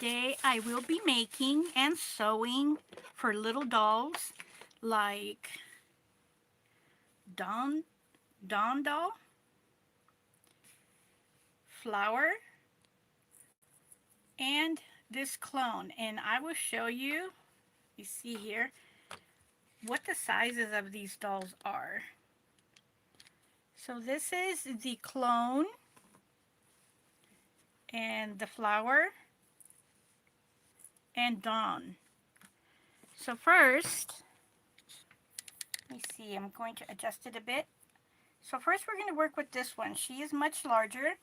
Today I will be making and sewing for little dolls like Dawn, Dawn doll, Flower, and this clone. And I will show you, you see here, what the sizes of these dolls are. So this is the clone and the Flower and Dawn. So first, let me see, I'm going to adjust it a bit. So first we're going to work with this one. She is much larger.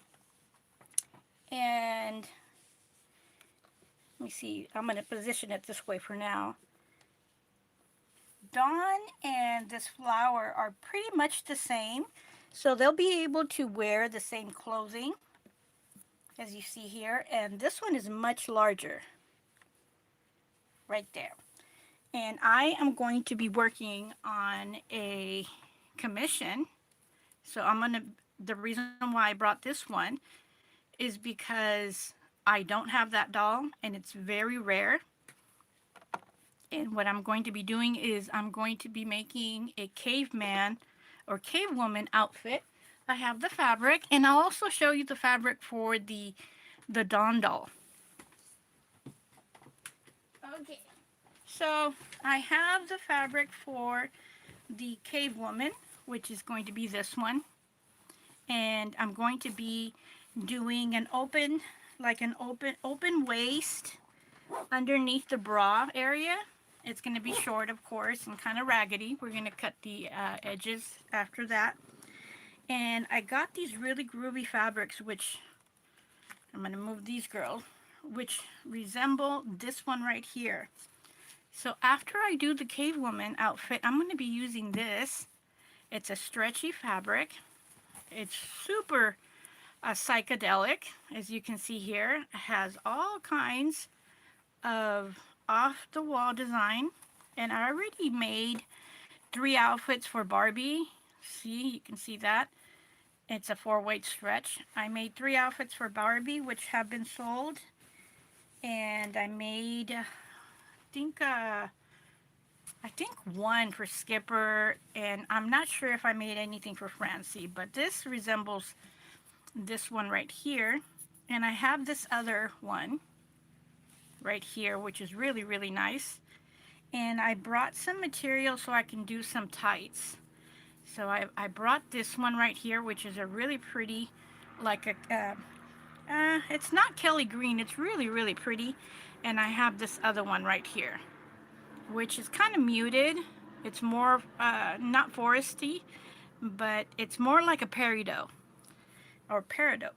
And let me see, I'm going to position it this way for now. Dawn and this Flower are pretty much the same. So they'll be able to wear the same clothing as you see here. And this one is much larger right there. And I am going to be working on a commission. So the reason why I brought this one is because I don't have that doll and it's very rare. And what I'm going to be doing is I'm going to be making a caveman or cavewoman outfit. I have the fabric, and I'll also show you the fabric for the Dawn doll. Okay, so I have the fabric for the cavewoman, which is going to be this one. And I'm going to be doing an open, like an open waist underneath the bra area. It's going to be short, of course, and kind of raggedy. We're going to cut the edges after that. And I got these really groovy fabrics, which I'm going to move these girls, which resemble this one right here. So after I do the cavewoman outfit, I'm going to be using this. It's a stretchy fabric. It's super psychedelic, as you can see here. It has all kinds of off-the-wall design, and I already made 3 outfits for Barbie. See, you can see that. It's a 4-weight stretch. I made 3 outfits for Barbie, which have been sold, and I made, I think 1 for Skipper, and I'm not sure if I made anything for Francie, but this resembles this one right here, and I have this other one right here, which is really, really nice. And I brought some material so I can do some tights. So I brought this one right here, which is a really pretty, like it's not Kelly green, it's really, really pretty. And I have this other one right here, which is kind of muted. It's more, not foresty, but it's more like a peridot, or peridot.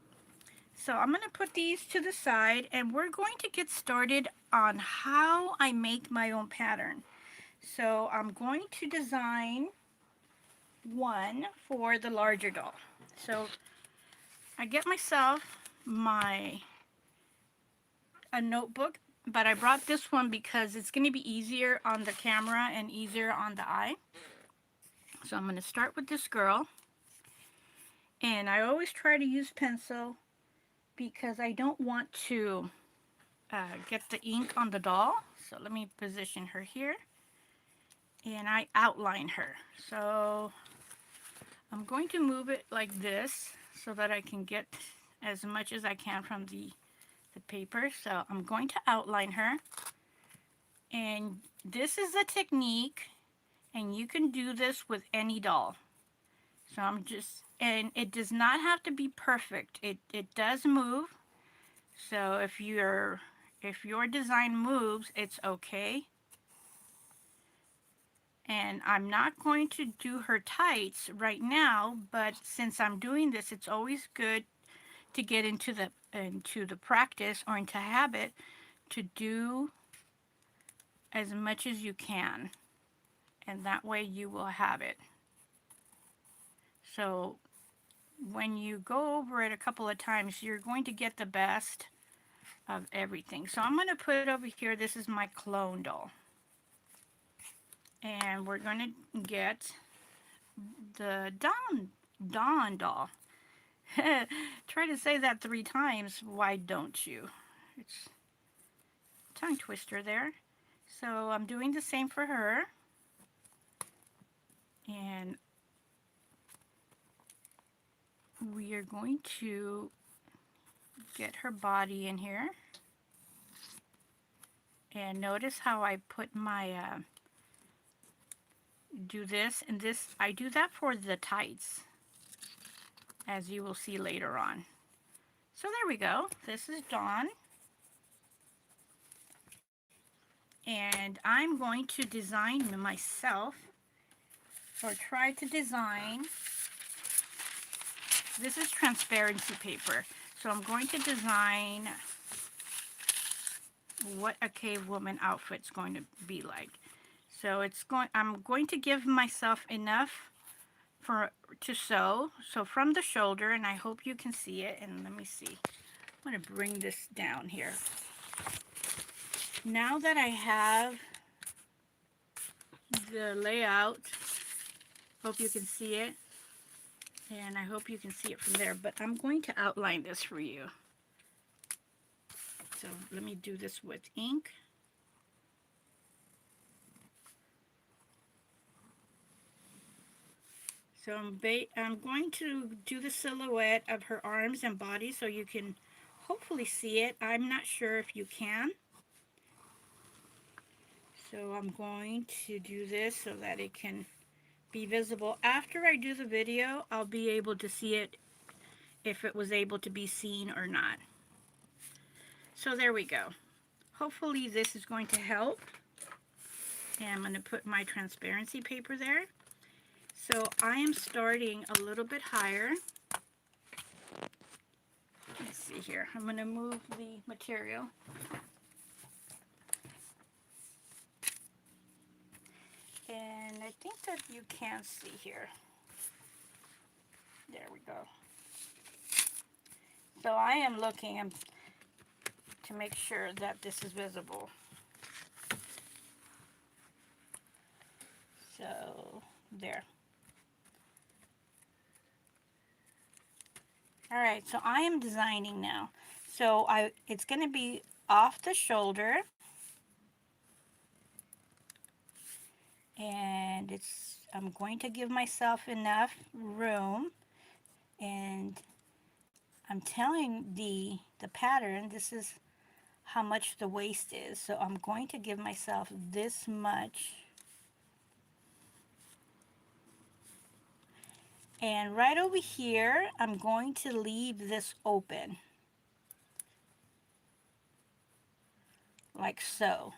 So I'm going to put these to the side, and we're going to get started on how I make my own pattern. So I'm going to design one for the larger doll. So I get myself a notebook, but I brought this one because it's going to be easier on the camera and easier on the eye. So I'm going to start with this girl, and I always try to use pencil because I don't want to get the ink on the doll. So let me position her here, and I outline her. So I'm going to move it like this so that I can get as much as I can from the paper. So I'm going to outline her, and this is a technique, and you can do this with any doll. So and it does not have to be perfect. It does move. So if your design moves, it's okay. And I'm not going to do her tights right now, but since I'm doing this, it's always good to get into the practice or into habit to do as much as you can, and that way you will have it. So when you go over it a couple of times, you're going to get the best of everything. So I'm going to put over here, this is my clone doll. And we're going to get the Dawn doll. Try to say that 3 times, why don't you? tongue twister there. So I'm doing the same for her. And we are going to get her body in here. And notice how I put my, do this and this. I do that for the tights, as you will see later on. So there we go. This is Dawn. And I'm going to design myself, or try to design. This is transparency paper. So I'm going to design what a cave woman outfit's going to be like. So I'm going to give myself enough to sew. So from the shoulder, and I hope you can see it. And let me see. I'm going to bring this down here. Now that I have the layout, hope you can see it. And I hope you can see it from there. But I'm going to outline this for you. So let me do this with ink. So I'm going to do the silhouette of her arms and body so you can hopefully see it. I'm not sure if you can. So I'm going to do this so that it can be visible. After I do the video, I'll be able to see it if it was able to be seen or not. So there we go. Hopefully this is going to help. And I'm going to put my transparency paper there. So I am starting a little bit higher. Let's see here. I'm going to move the material. And I think that you can see here. There we go. So I am looking to make sure that this is visible. So there. All right, so I am designing now. So it's going to be off the shoulder. And I'm going to give myself enough room, and I'm telling the pattern, this is how much the waist is. So I'm going to give myself this much. And right over here, I'm going to leave this open. Like so.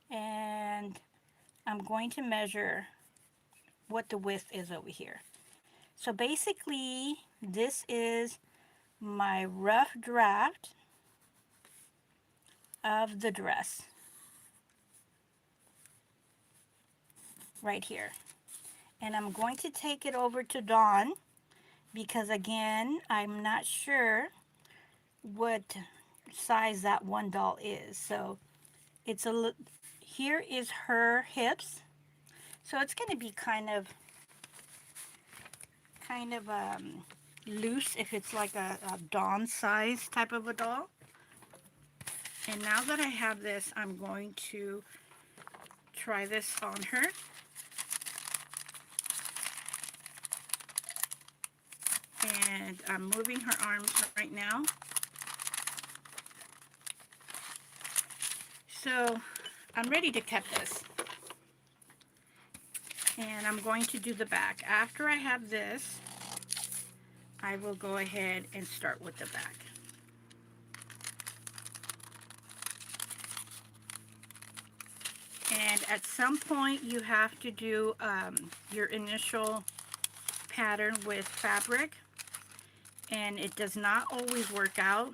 And I'm going to measure what the width is over here. So basically, this is my rough draft of the dress. Right here. And I'm going to take it over to Dawn because again, I'm not sure what size that one doll is. So it's here is her hips. So it's going to be kind of loose if it's like a Dawn size type of a doll. And now that I have this, I'm going to try this on her. And I'm moving her arms right now. So I'm ready to cut this. And I'm going to do the back. After I have this, I will go ahead and start with the back. And at some point you have to do your initial pattern with fabric, and it does not always work out.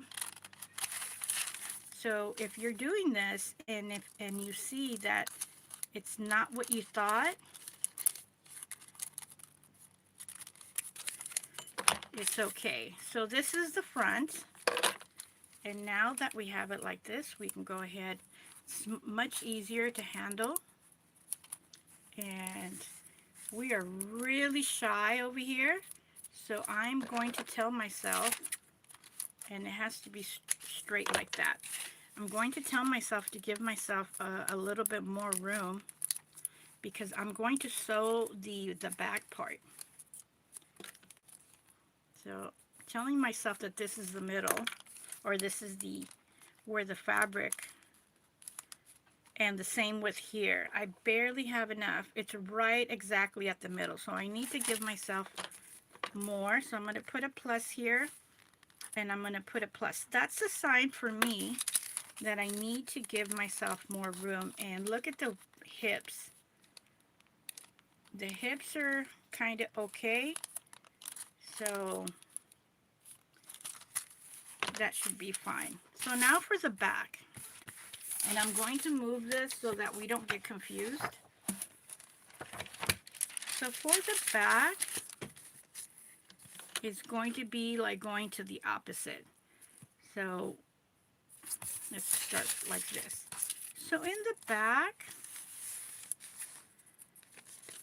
So if you're doing this and you see that it's not what you thought, it's okay. So this is the front, and now that we have it like this, we can go ahead. It's much easier to handle, and we are really shy over here, so I'm going to tell myself and it has to be straight like that. I'm going to tell myself to give myself a little bit more room because I'm going to sew the back part. So telling myself that this is the middle, or this is the where the fabric, and the same with here. I barely have enough. It's right exactly at the middle, so I need to give myself more. So I'm going to put a plus here, and I'm going to put a plus. That's a sign for me that I need to give myself more room. And look at the hips. The hips are kind of okay, so that should be fine. So now for the back, and I'm going to move this so that we don't get confused. So for the back, it's going to be like going to the opposite. So let's start like this. So in the back,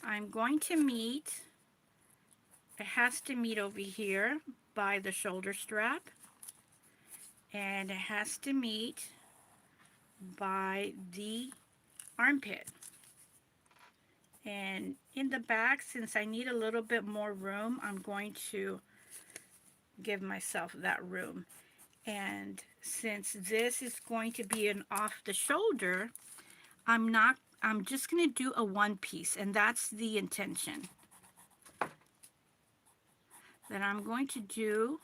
I'm going to meet, it has to meet over here by the shoulder strap, and it has to meet by the armpit. And in the back, since I need a little bit more room, I'm going to give myself that room. And since this is going to be an off the shoulder, I'm just going to do a one piece, and that's the intention. That I'm going to do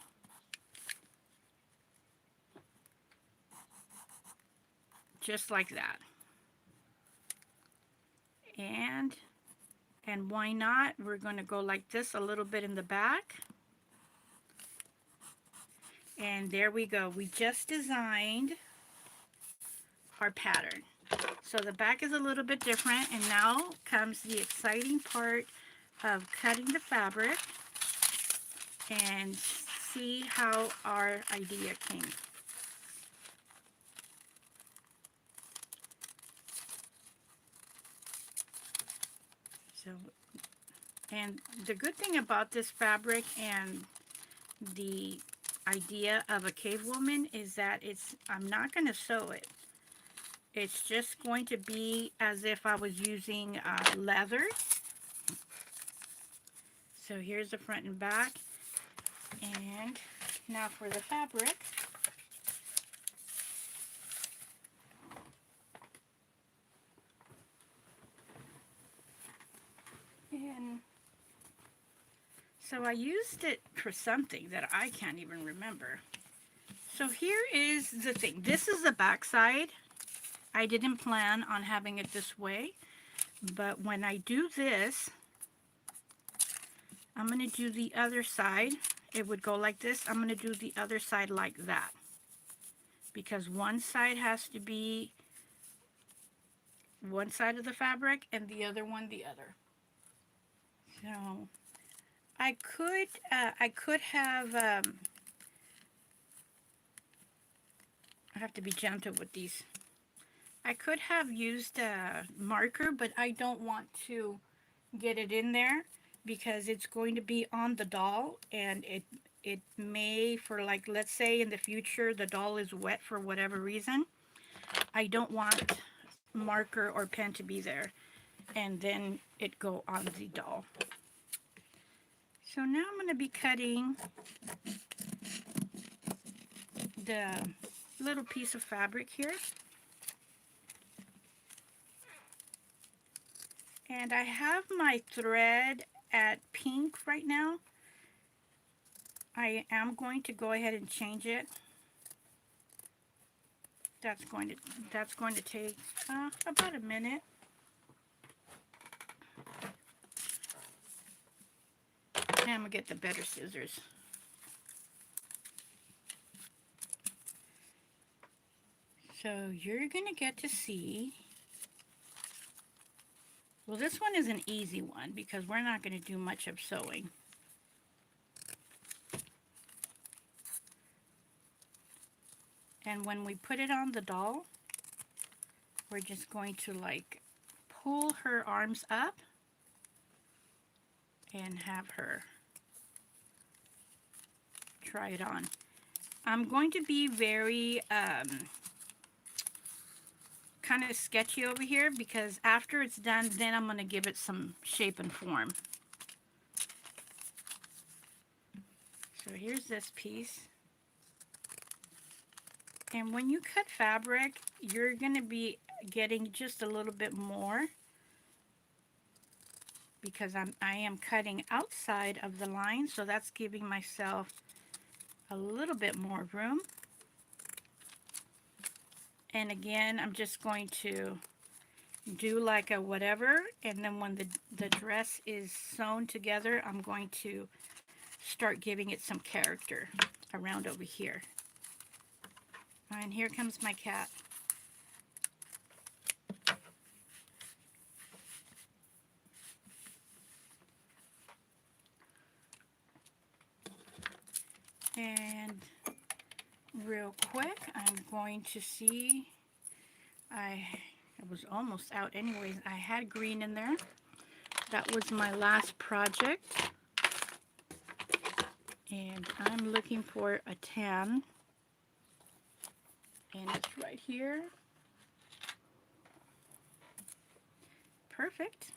just like that. And why not? We're going to go like this a little bit in the back. And there we go. We just designed our pattern. So the back is a little bit different, and now comes the exciting part of cutting the fabric and see how our idea came. So, and the good thing about this fabric and the idea of a cave woman is that I'm not going to sew it. It's just going to be as if I was using leather. So here's the front and back. And now for the fabric. And so I used it for something that I can't even remember. So here is the thing. This is the back side. I didn't plan on having it this way, but when I do this, I'm going to do the other side. It would go like this. I'm going to do the other side like that, because one side has to be one side of the fabric and the other one the other. So I could have, I have to be gentle with these. I could have used a marker, but I don't want to get it in there because it's going to be on the doll, and it may, for like, let's say in the future the doll is wet for whatever reason, I don't want marker or pen to be there and then it go on the doll. So now I'm going to be cutting the little piece of fabric here. And I have my thread at pink right now. I am going to go ahead and change it. That's going to take about a minute. And I'm going to get the better scissors. So you're going to get to see, well, this one is an easy one because we're not going to do much of sewing. And when we put it on the doll, we're just going to like pull her arms up and have her try it on. I'm going to be very kind of sketchy over here because after it's done, then I'm going to give it some shape and form. So here's this piece. And when you cut fabric, you're going to be getting just a little bit more because I am cutting outside of the line, so that's giving myself a little bit more room. And again, I'm just going to do like a whatever, and then when the dress is sewn together, I'm going to start giving it some character around over here. And here comes my cat. And real quick, I'm going to see, I was almost out anyways. I had green in there. That was my last project. And I'm looking for a tan. And it's right here. Perfect.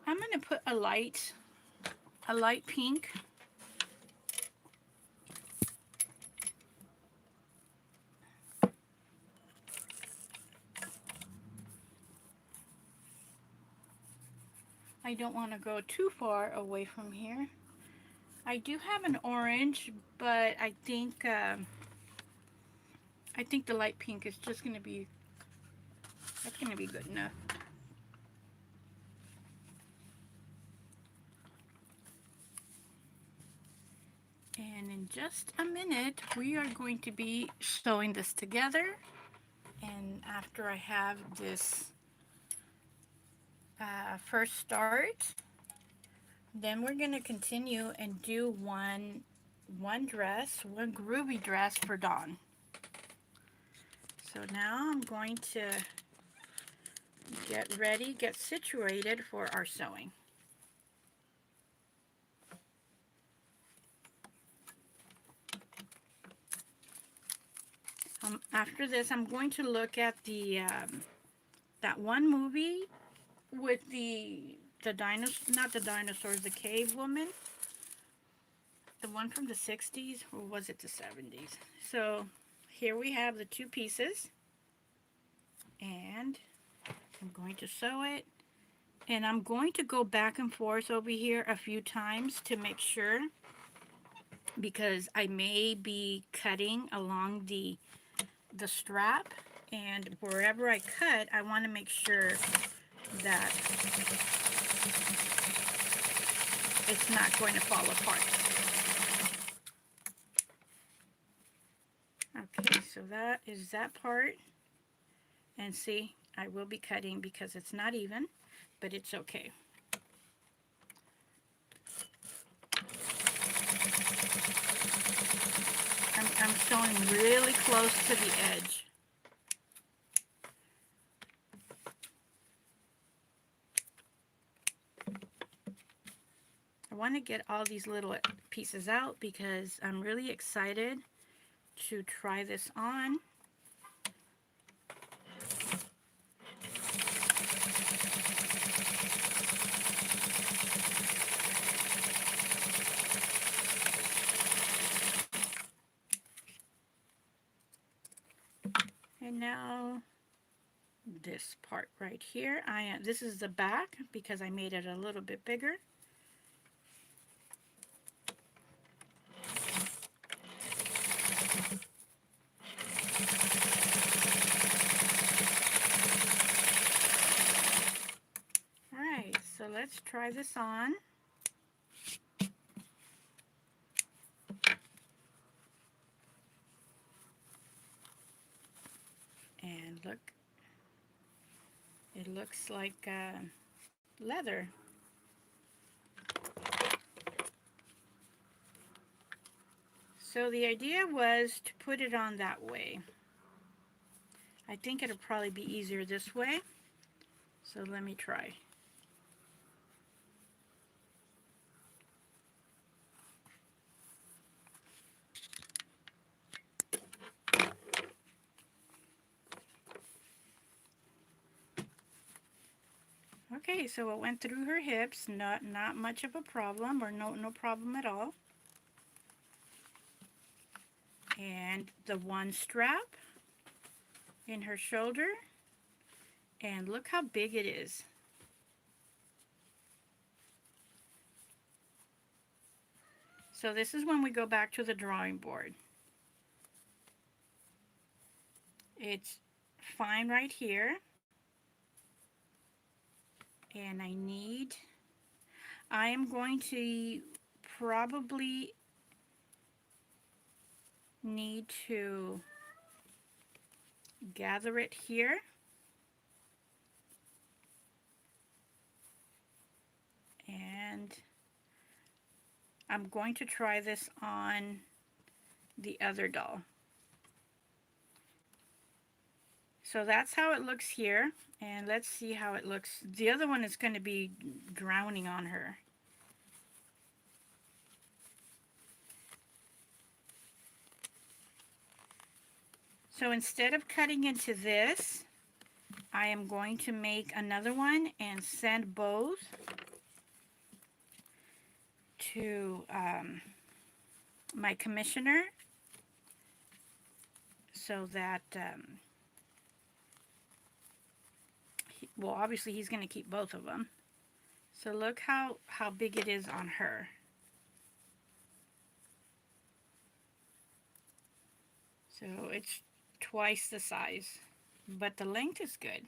I'm going to put a light pink. I don't want to go too far away from here. I do have an orange, but I think the light pink is just going to be, that's going to be good enough. And in just a minute, we are going to be sewing this together. And after I have this first start, then we're going to continue and do one groovy dress for Dawn. So now I'm going to get ready, get situated for our sewing. After this, I'm going to look at the that one movie with the not the dinosaurs, the cave woman. The one from the 60s, or was it the 70s? So here we have the two pieces. And I'm going to sew it. And I'm going to go back and forth over here a few times to make sure, because I may be cutting along the strap, and wherever I cut, I want to make sure that it's not going to fall apart. Okay, so that is that part. And see, I will be cutting because it's not even, but it's okay. I'm sewing really close to the edge. I want to get all these little pieces out because I'm really excited to try this on. And now this part right here, this is the back because I made it a little bit bigger. Alright, so let's try this on. And look, it looks like leather. So the idea was to put it on that way. I think it'll probably be easier this way. So let me try. Okay, so it went through her hips, not much of a problem, or no problem at all. And the one strap in her shoulder, and look how big it is. So this is when we go back to the drawing board. It's fine right here, and I am going to probably need to gather it here. And I'm going to try this on the other doll. So that's how it looks here, and let's see how it looks. The other one is going to be drowning on her. So instead of cutting into this, I am going to make another one and send both to my commissioner so that, well, obviously he's going to keep both of them. So look how big it is on her. So it's twice the size, but the length is good.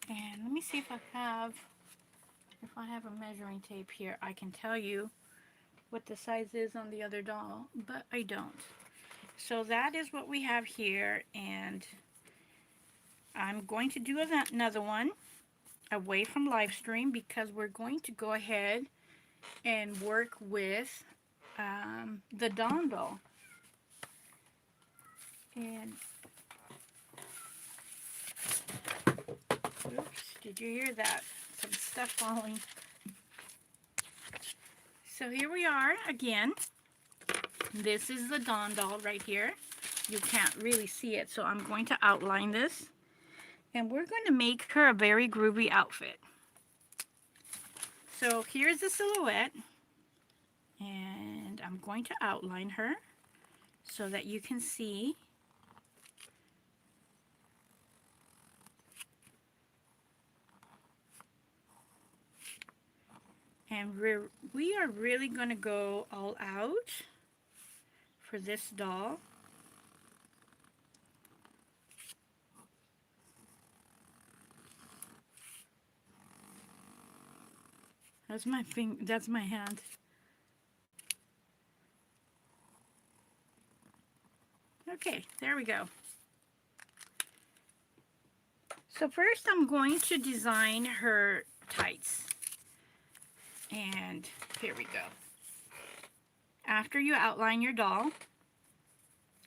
And let me see if I have a measuring tape here. I can tell you what the size is on the other doll, but I don't. So that is what we have here, and I'm going to do another one away from live stream because we're going to go ahead and work with the Dawn doll. And oops, did you hear that? Some stuff falling. So here we are again. This is the Dawn doll right here. You can't really see it, so I'm going to outline this. And we're going to make her a very groovy outfit. So here's the silhouette. And I'm going to outline her so that you can see. And we are really going to go all out for this doll. That's my hand. Okay, there we go. So first I'm going to design her tights. And here we go. After you outline your doll,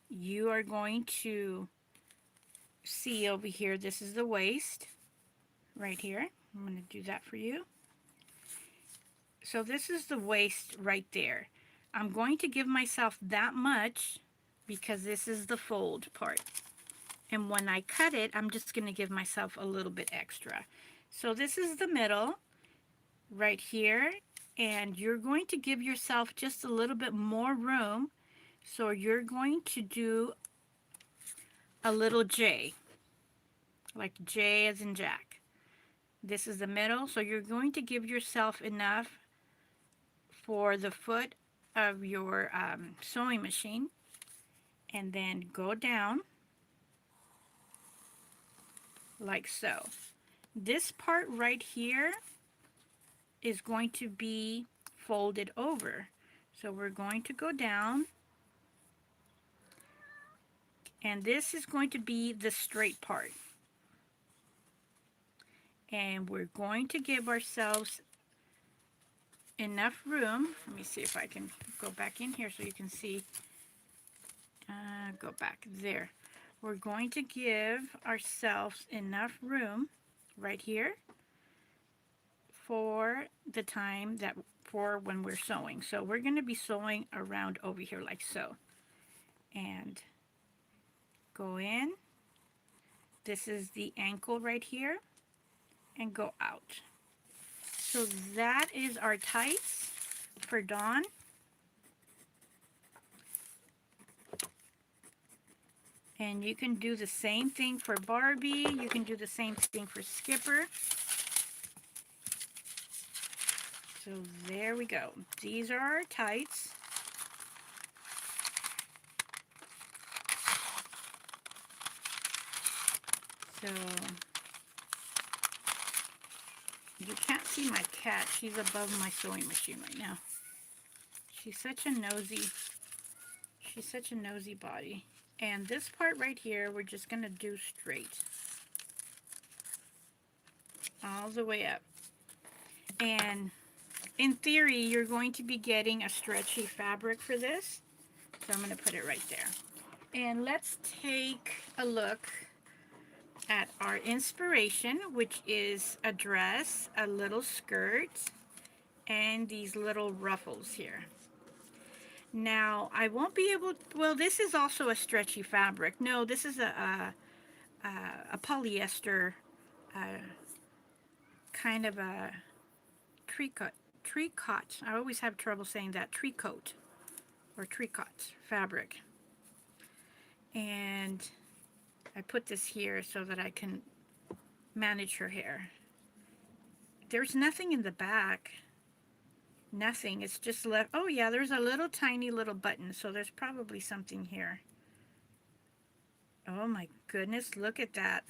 you are going to see over here, this is the waist, right here. I'm going to do that for you. So this is the waist right there. I'm going to give myself that much because this is the fold part. And when I cut it, I'm just going to give myself a little bit extra. So this is the middle right here, and you're going to give yourself just a little bit more room. So you're going to do a little J, like J as in Jack. This is the middle, so you're going to give yourself enough for the foot of your sewing machine, and then go down like so. This part right here is going to be folded over. So we're going to go down, and this is going to be the straight part. And we're going to give ourselves enough room. Let me see if I can go back in here so you can see. Go back there. We're going to give ourselves enough room right here for the time that for when we're sewing. So we're going to be sewing around over here like so. And go in. This is the ankle right here. And go out. So that is our tights for Dawn. And you can do the same thing for Barbie. You can do the same thing for Skipper. So there we go. These are our tights. So you can't see my cat. She's above my sewing machine right now. She's such a nosy body. And this part right here, we're just going to do straight. All the way up. And in theory, you're going to be getting a stretchy fabric for this. So I'm going to put it right there. And let's take a look at our inspiration, which is a dress, a little skirt, and these little ruffles here. Now, I won't be able to, well, this is also a stretchy fabric. No, this is a polyester, kind of a tricot. I always have trouble saying that, tricot or tricot fabric. And I put this here so that I can manage her hair. There's nothing in the back. Nothing. It's just left. Oh yeah, there's a little tiny little button, so there's probably something here. Oh my goodness, look at that.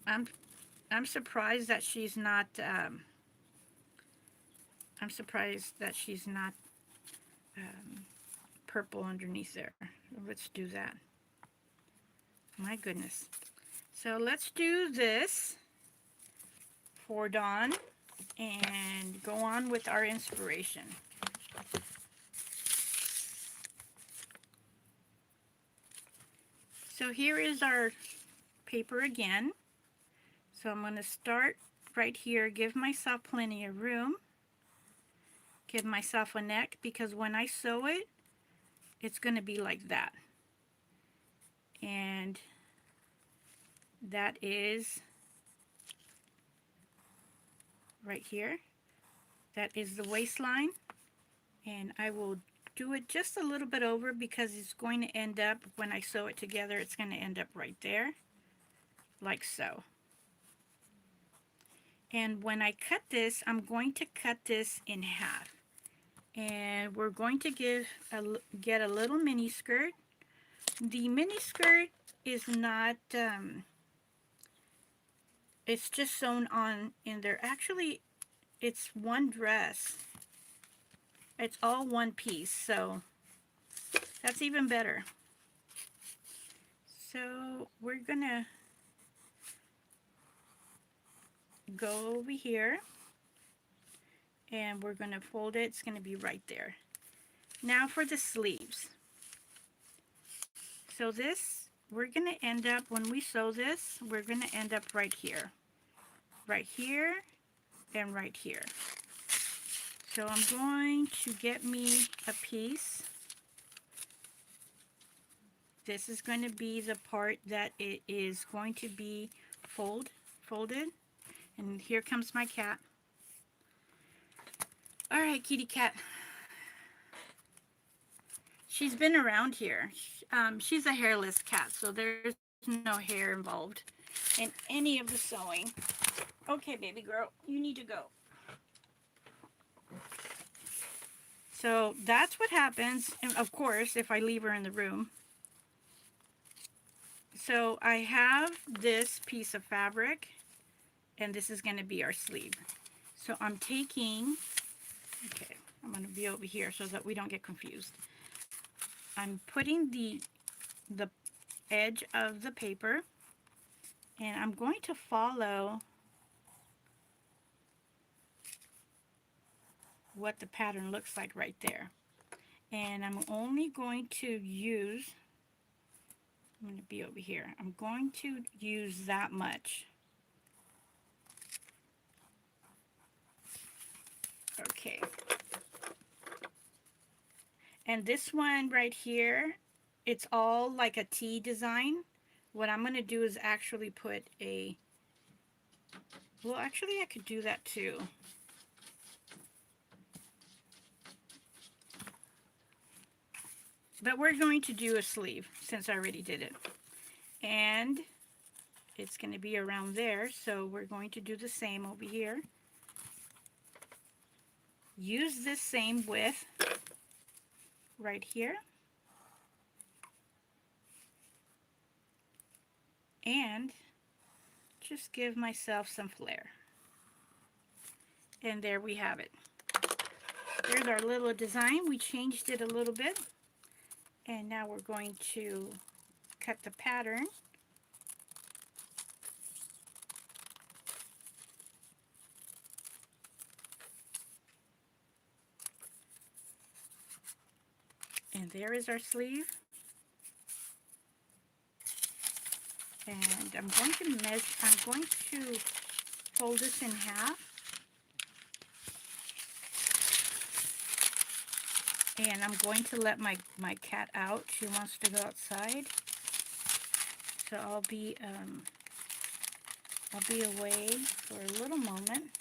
I'm surprised that she's not purple underneath there. Let's do that. My goodness. So let's do this for Dawn and go on with our inspiration. So here is our paper again. So I'm going to start right here, give myself plenty of room, give myself a neck, because when I sew it, it's going to be like that. And that is right here. That is the waistline. And I will do it just a little bit over because it's going to end up, when I sew it together, it's going to end up right there, like so. And when I cut this, I'm going to cut this in half. And we're going to get a little mini skirt. The mini skirt is not, it's just sewn on in there. Actually, it's one dress. It's all one piece, so that's even better. So we're gonna go over here and we're gonna fold it. It's gonna be right there. Now for the sleeves. So this, we're gonna end up, when we sew this, we're gonna end up right here, and right here. So I'm going to get me a piece. This is going to be the part that it is going to be folded. And here comes my cat. All right, kitty cat. She's been around here. She's a hairless cat, so there's no hair involved in any of the sewing. Okay, baby girl, you need to go. So that's what happens, and of course, if I leave her in the room. So I have this piece of fabric, and this is going to be our sleeve. So I'm taking, okay, I'm going to be over here so that we don't get confused. I'm putting the edge of the paper, and I'm going to follow what the pattern looks like right there. And I'm only going to use, I'm going to be over here, I'm going to use that much. Okay. And this one right here, it's all like a T design. What I'm going to do is actually put a, well, actually I could do that too. But we're going to do a sleeve since I already did it. And it's going to be around there, so we're going to do the same over here. Use this same width right here. And just give myself some flair. And there we have it. There's our little design. We changed it a little bit. And now we're going to cut the pattern. And there is our sleeve. And I'm going to fold this in half. And I'm going to let my cat out. She wants to go outside. So I'll be away for a little moment.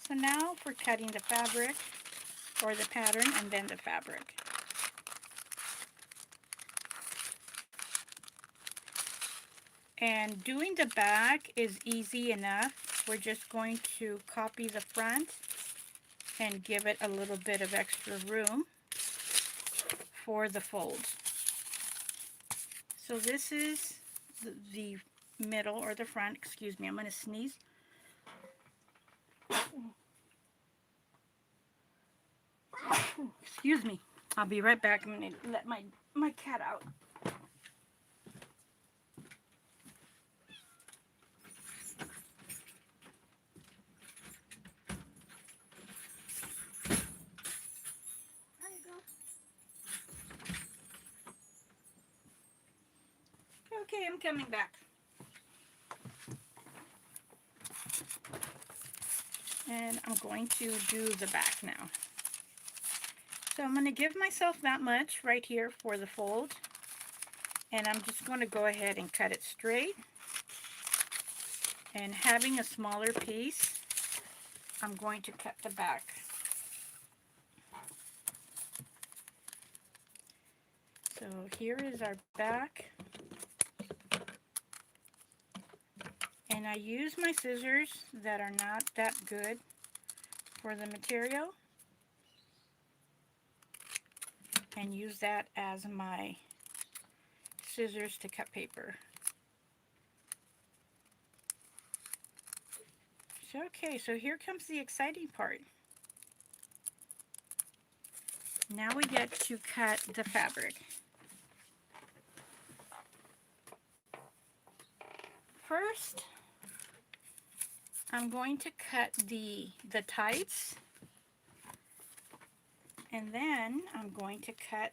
So now for cutting the fabric, or the pattern, and then the fabric. And doing the back is easy enough. We're just going to copy the front and give it a little bit of extra room for the folds. So this is the middle, or the front, excuse me, I'm going to sneeze. Excuse me. I'll be right back. I'm going to let my cat out. There you go. Okay, I'm coming back. And I'm going to do the back now. So I'm going to give myself that much right here for the fold. And I'm just going to go ahead and cut it straight. And having a smaller piece, I'm going to cut the back. So here is our back. And I use my scissors that are not that good for the material. And use that as my scissors to cut paper. So, okay, so here comes the exciting part. Now we get to cut the fabric. First, I'm going to cut the tights, and then I'm going to cut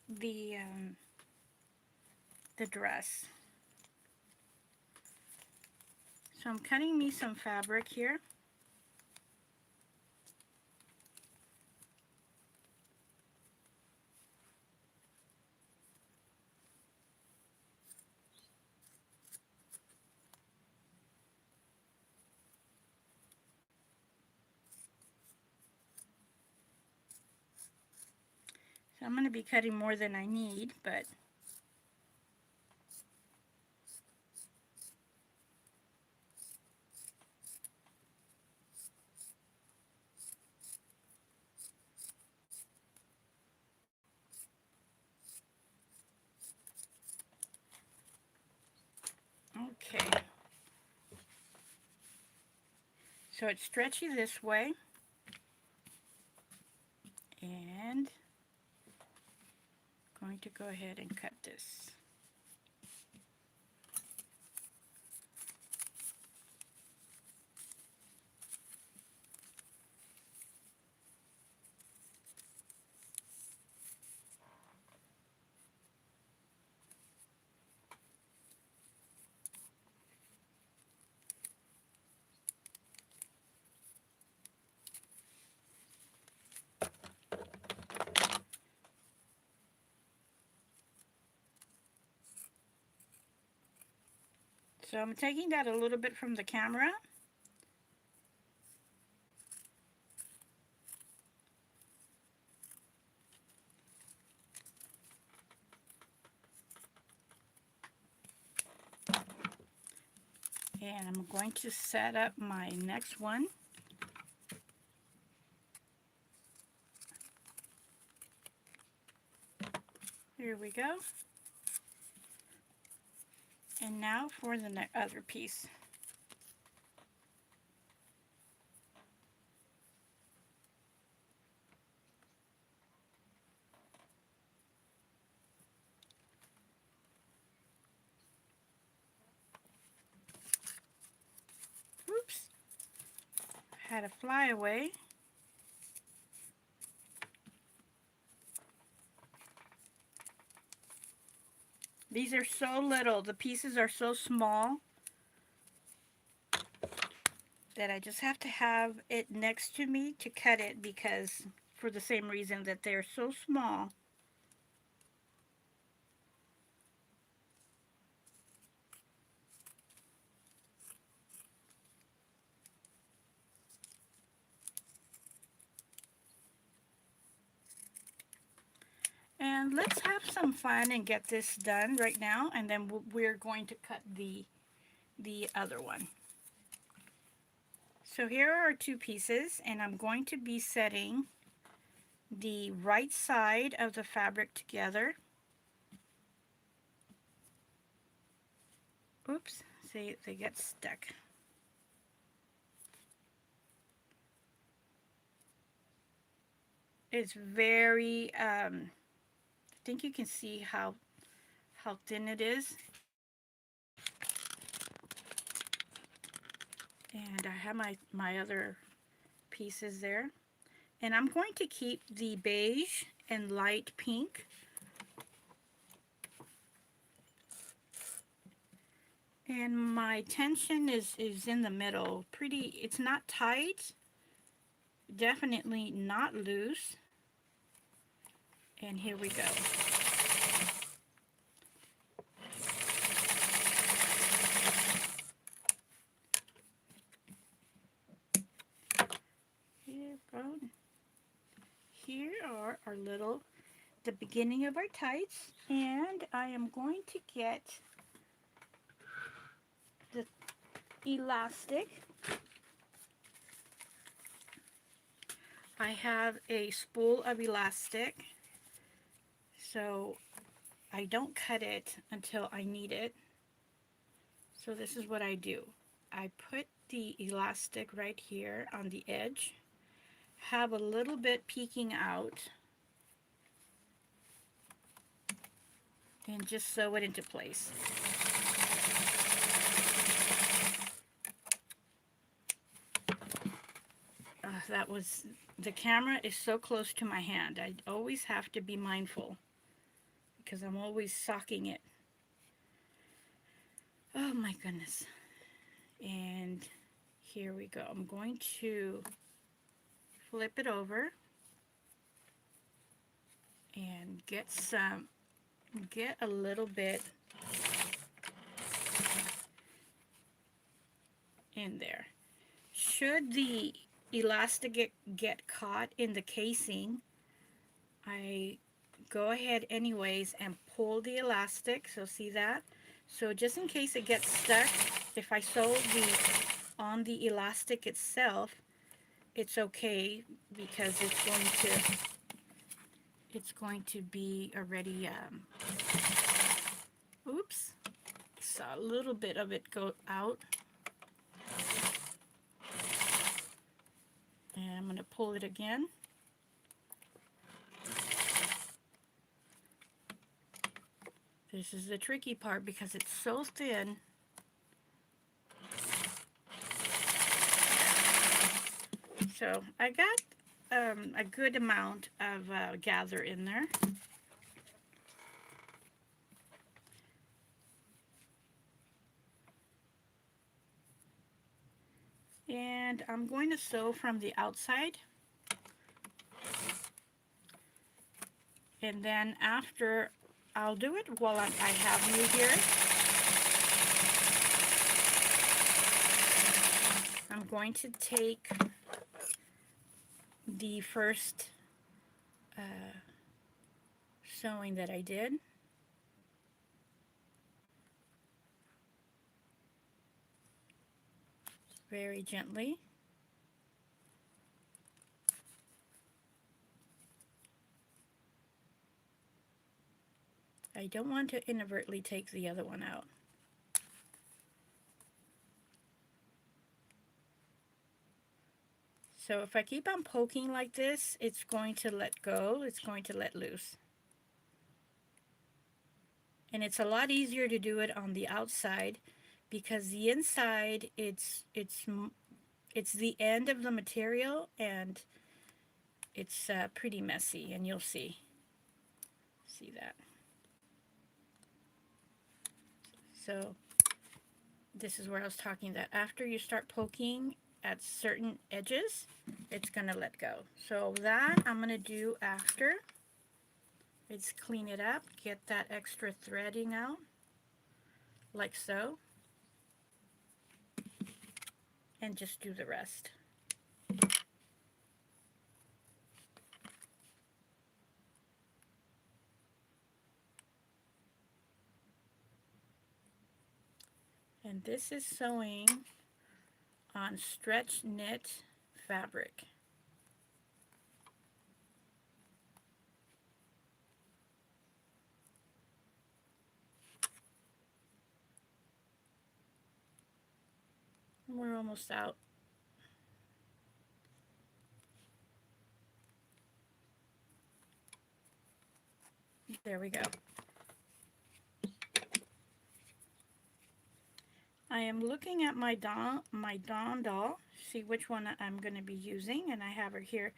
the dress. So I'm cutting me some fabric here. So I'm going to be cutting more than I need, but okay. So it's stretchy this way, and I'm going to go ahead and cut this. So I'm taking that a little bit from the camera. And I'm going to set up my next one. Here we go. And now for the other piece. Oops, had a fly away. These are so little, the pieces are so small that I just have to have it next to me to cut it, because for the same reason that they're so small. And let's have some fun and get this done right now, and then we're going to cut the other one. So here are our two pieces, and I'm going to be setting the right side of the fabric together. Oops, see, they get stuck. It's very, I think you can see how thin it is. And I have my other pieces there. And I'm going to keep the beige and light pink. And my tension is in the middle. Pretty, it's not tight, definitely not loose. And here we go. Here are our little, the beginning of our tights, and I am going to get the elastic. I have a spool of elastic, so I don't cut it until I need it. So this is what I do. I put the elastic right here on the edge, have a little bit peeking out, and just sew it into place. That was, the camera is so close to my hand. I always have to be mindful because I'm always socking it. Oh my goodness. And here we go. I'm going to flip it over and get a little bit in there. Should the elastic get caught in the casing, I go ahead anyways and pull the elastic. So see that? So just in case it gets stuck, if I sew on the elastic itself, it's okay, because it's going to be already, oops, saw a little bit of it go out. And I'm going to pull it again. This is the tricky part because it's so thin. So I got a good amount of gather in there. And I'm going to sew from the outside. And then after, I'll do it while I have you here. going to take the first sewing that I did, very gently, I don't want to inadvertently take the other one out. So if I keep on poking like this, it's going to let go, it's going to let loose. And it's a lot easier to do it on the outside because the inside, it's the end of the material and it's pretty messy, and you'll see that. So this is where I was talking that after you start poking at certain edges, it's gonna let go. So that I'm gonna do after. It's clean it up, get that extra threading out, like so, and just do the rest. And this is sewing on stretch knit fabric. We're almost out. There we go. I am looking at my Dawn doll, see which one I'm going to be using, and I have her here.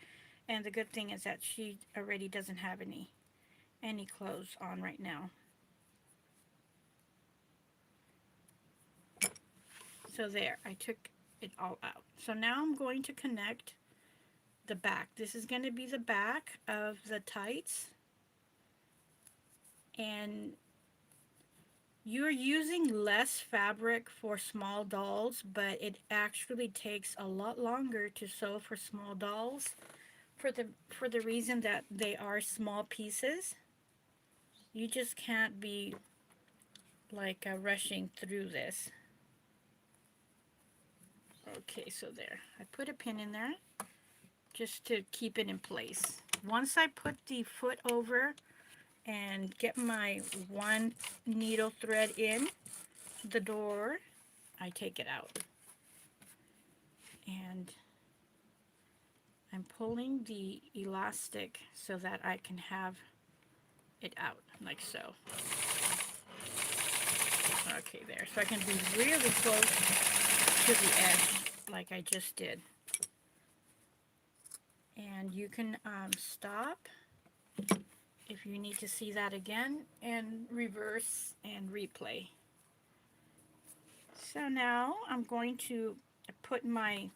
And the good thing is that she already doesn't have any clothes on right now. So there, I took it all out. So now I'm going to connect the back. This is going to be the back of the tights. And you're using less fabric for small dolls, but it actually takes a lot longer to sew for small dolls for the reason that they are small pieces. You just can't be like rushing through this. Okay, so there. I put a pin in there just to keep it in place. Once I put the foot over and get my one needle thread in the door, I take it out. And I'm pulling the elastic so that I can have it out, like so. Okay, there. So I can be really close to the edge, like I just did. And you can stop if you need to see that again, and reverse and replay. So now I'm going to put my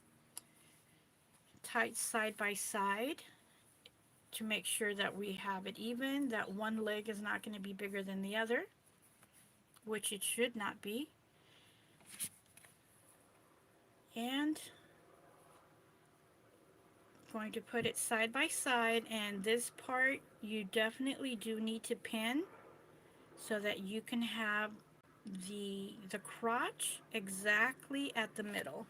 tights side by side to make sure that we have it even, that one leg is not going to be bigger than the other, which it should not be. And going to put it side by side, and this part you definitely do need to pin so that you can have the crotch exactly at the middle.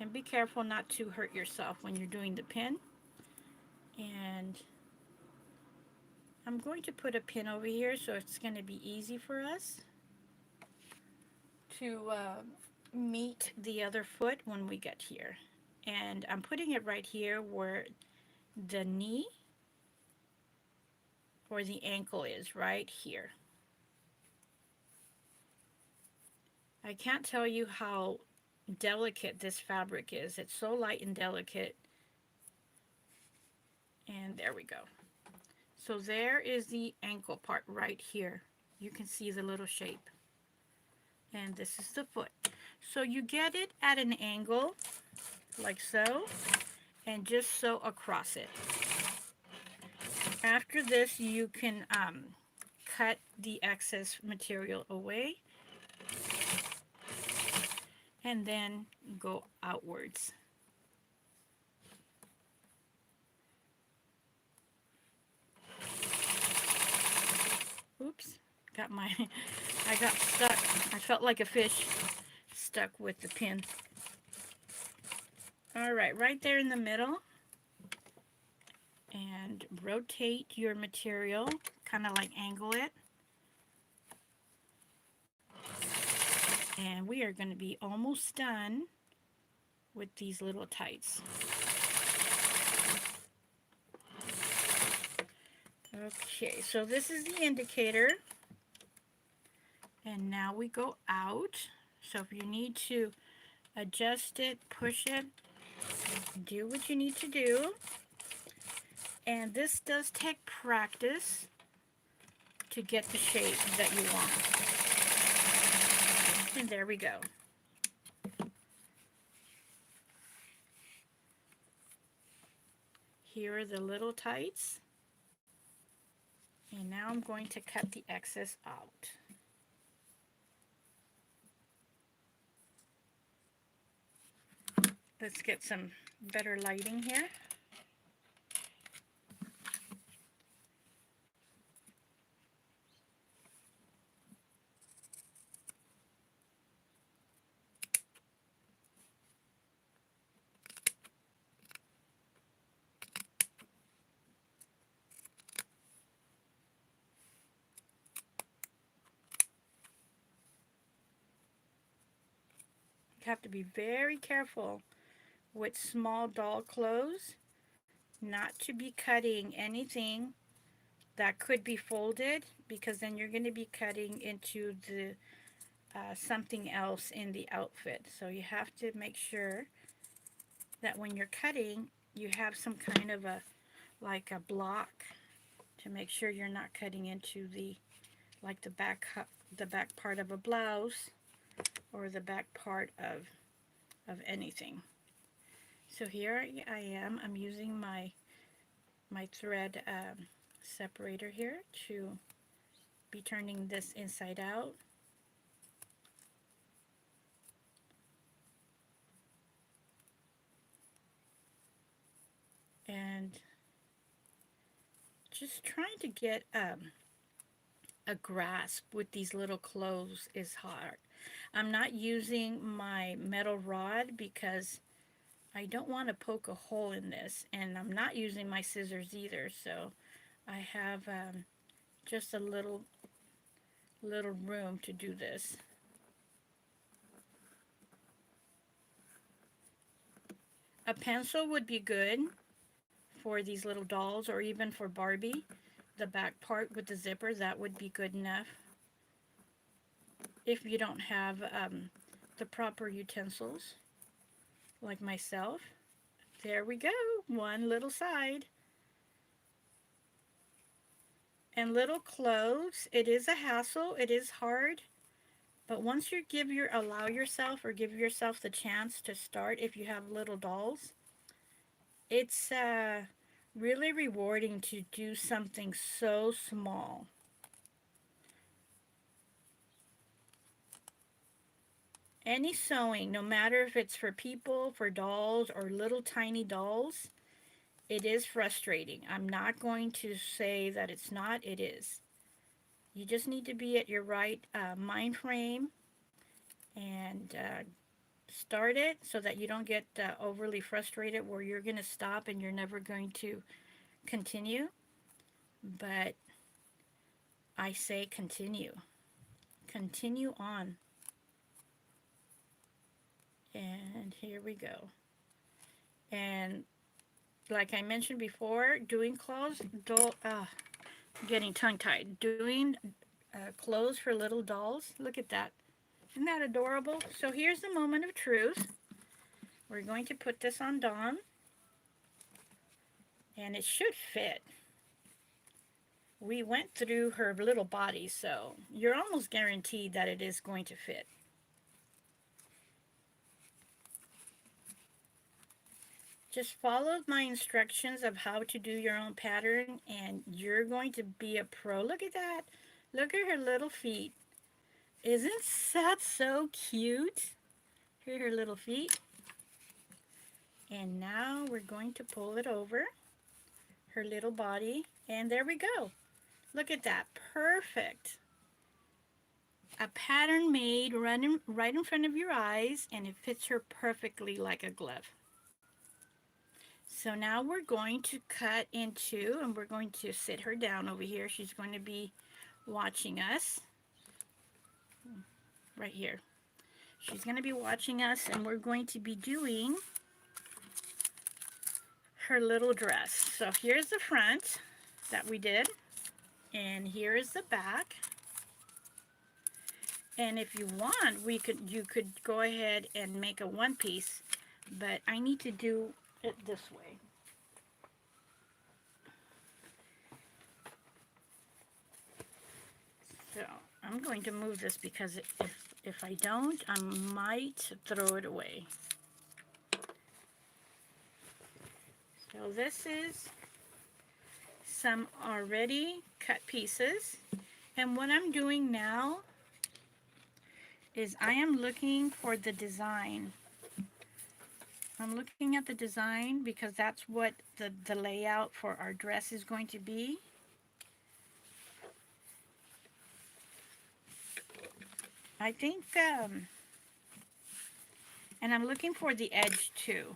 And be careful not to hurt yourself when you're doing the pin. And I'm going to put a pin over here so it's going to be easy for us to meet the other foot when we get here. And I'm putting it right here where the knee or the ankle is, right here. I can't tell you how delicate this fabric is. It's so light and delicate. And there we go. So there is the ankle part right here. You can see the little shape. And this is the foot. So you get it at an angle, like so, and just sew across it. After this, you can cut the excess material away and then go outwards. Oops, got my, I got stuck. I felt like a fish stuck with the pin. All right there in the middle. And rotate your material, kind of like angle it. And we are going to be almost done with these little tights. Okay, so this is the indicator. And now we go out. So if you need to adjust it, push it, do what you need to do. And this does take practice to get the shape that you want. And there we go. Here are the little tights. And now I'm going to cut the excess out. Let's get some better lighting here. You have to be very careful with small doll clothes not to be cutting anything that could be folded, because then you're going to be cutting into the something else in the outfit. So you have to make sure that when you're cutting, you have some kind of a, like a block, to make sure you're not cutting into the, like the back part of a blouse or the back part of anything. So here I am. I'm using my thread separator here to be turning this inside out. And just trying to get a grasp with these little clothes is hard. I'm not using my metal rod because I don't want to poke a hole in this, and I'm not using my scissors either, so I have just a little room to do this. A pencil would be good for these little dolls, or even for Barbie. The back part with the zipper, that would be good enough. If you don't have the proper utensils, like myself. There we go, one little side. And little clothes, it is a hassle, it is hard, but once you allow yourself, or give yourself the chance to start, if you have little dolls, it's really rewarding to do something so small. Any sewing, no matter if it's for people, for dolls, or little tiny dolls, it is frustrating. I'm not going to say that it's not, it is. You just need to be at your right mind frame and start it so that you don't get overly frustrated where you're going to stop and you're never going to continue. But I say continue. Continue on. And here we go. And like I mentioned before, doing clothes, getting tongue-tied. Doing clothes for little dolls. Look at that. Isn't that adorable? So here's the moment of truth. We're going to put this on Dawn. And it should fit. We went through her little body, so you're almost guaranteed that it is going to fit. Just follow my instructions of how to do your own pattern, and you're going to be a pro. Look at that. Look at her little feet. Isn't that so cute? Here are her little feet. And now we're going to pull it over her little body. And there we go. Look at that. Perfect. A pattern made running right in front of your eyes, and it fits her perfectly like a glove. So now we're going to cut into, and we're going to sit her down over here. She's going to be watching us right here. She's going to be watching us, and we're going to be doing her little dress. So here's the front that we did, and here is the back. And if you want, you could go ahead and make a one piece, but I need to do it this way. So I'm going to move this because if I don't, I might throw it away. So this is some already cut pieces. And what I'm doing now is I am looking for the design. I'm looking at the design because that's what the layout for our dress is going to be. I think, and I'm looking for the edge too.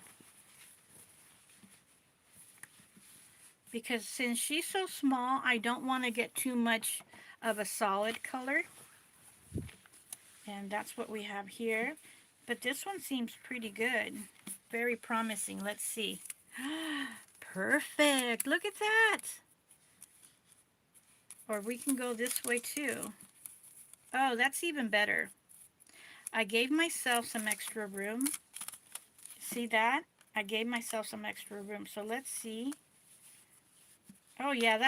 Because since she's so small, I don't want to get too much of a solid color. And that's what we have here. But this one seems pretty good. Very promising. Let's see. Perfect. Look at that. Or we can go this way too. Oh, that's even better. I gave myself some extra room. See that? I gave myself some extra room. So let's see. Oh yeah,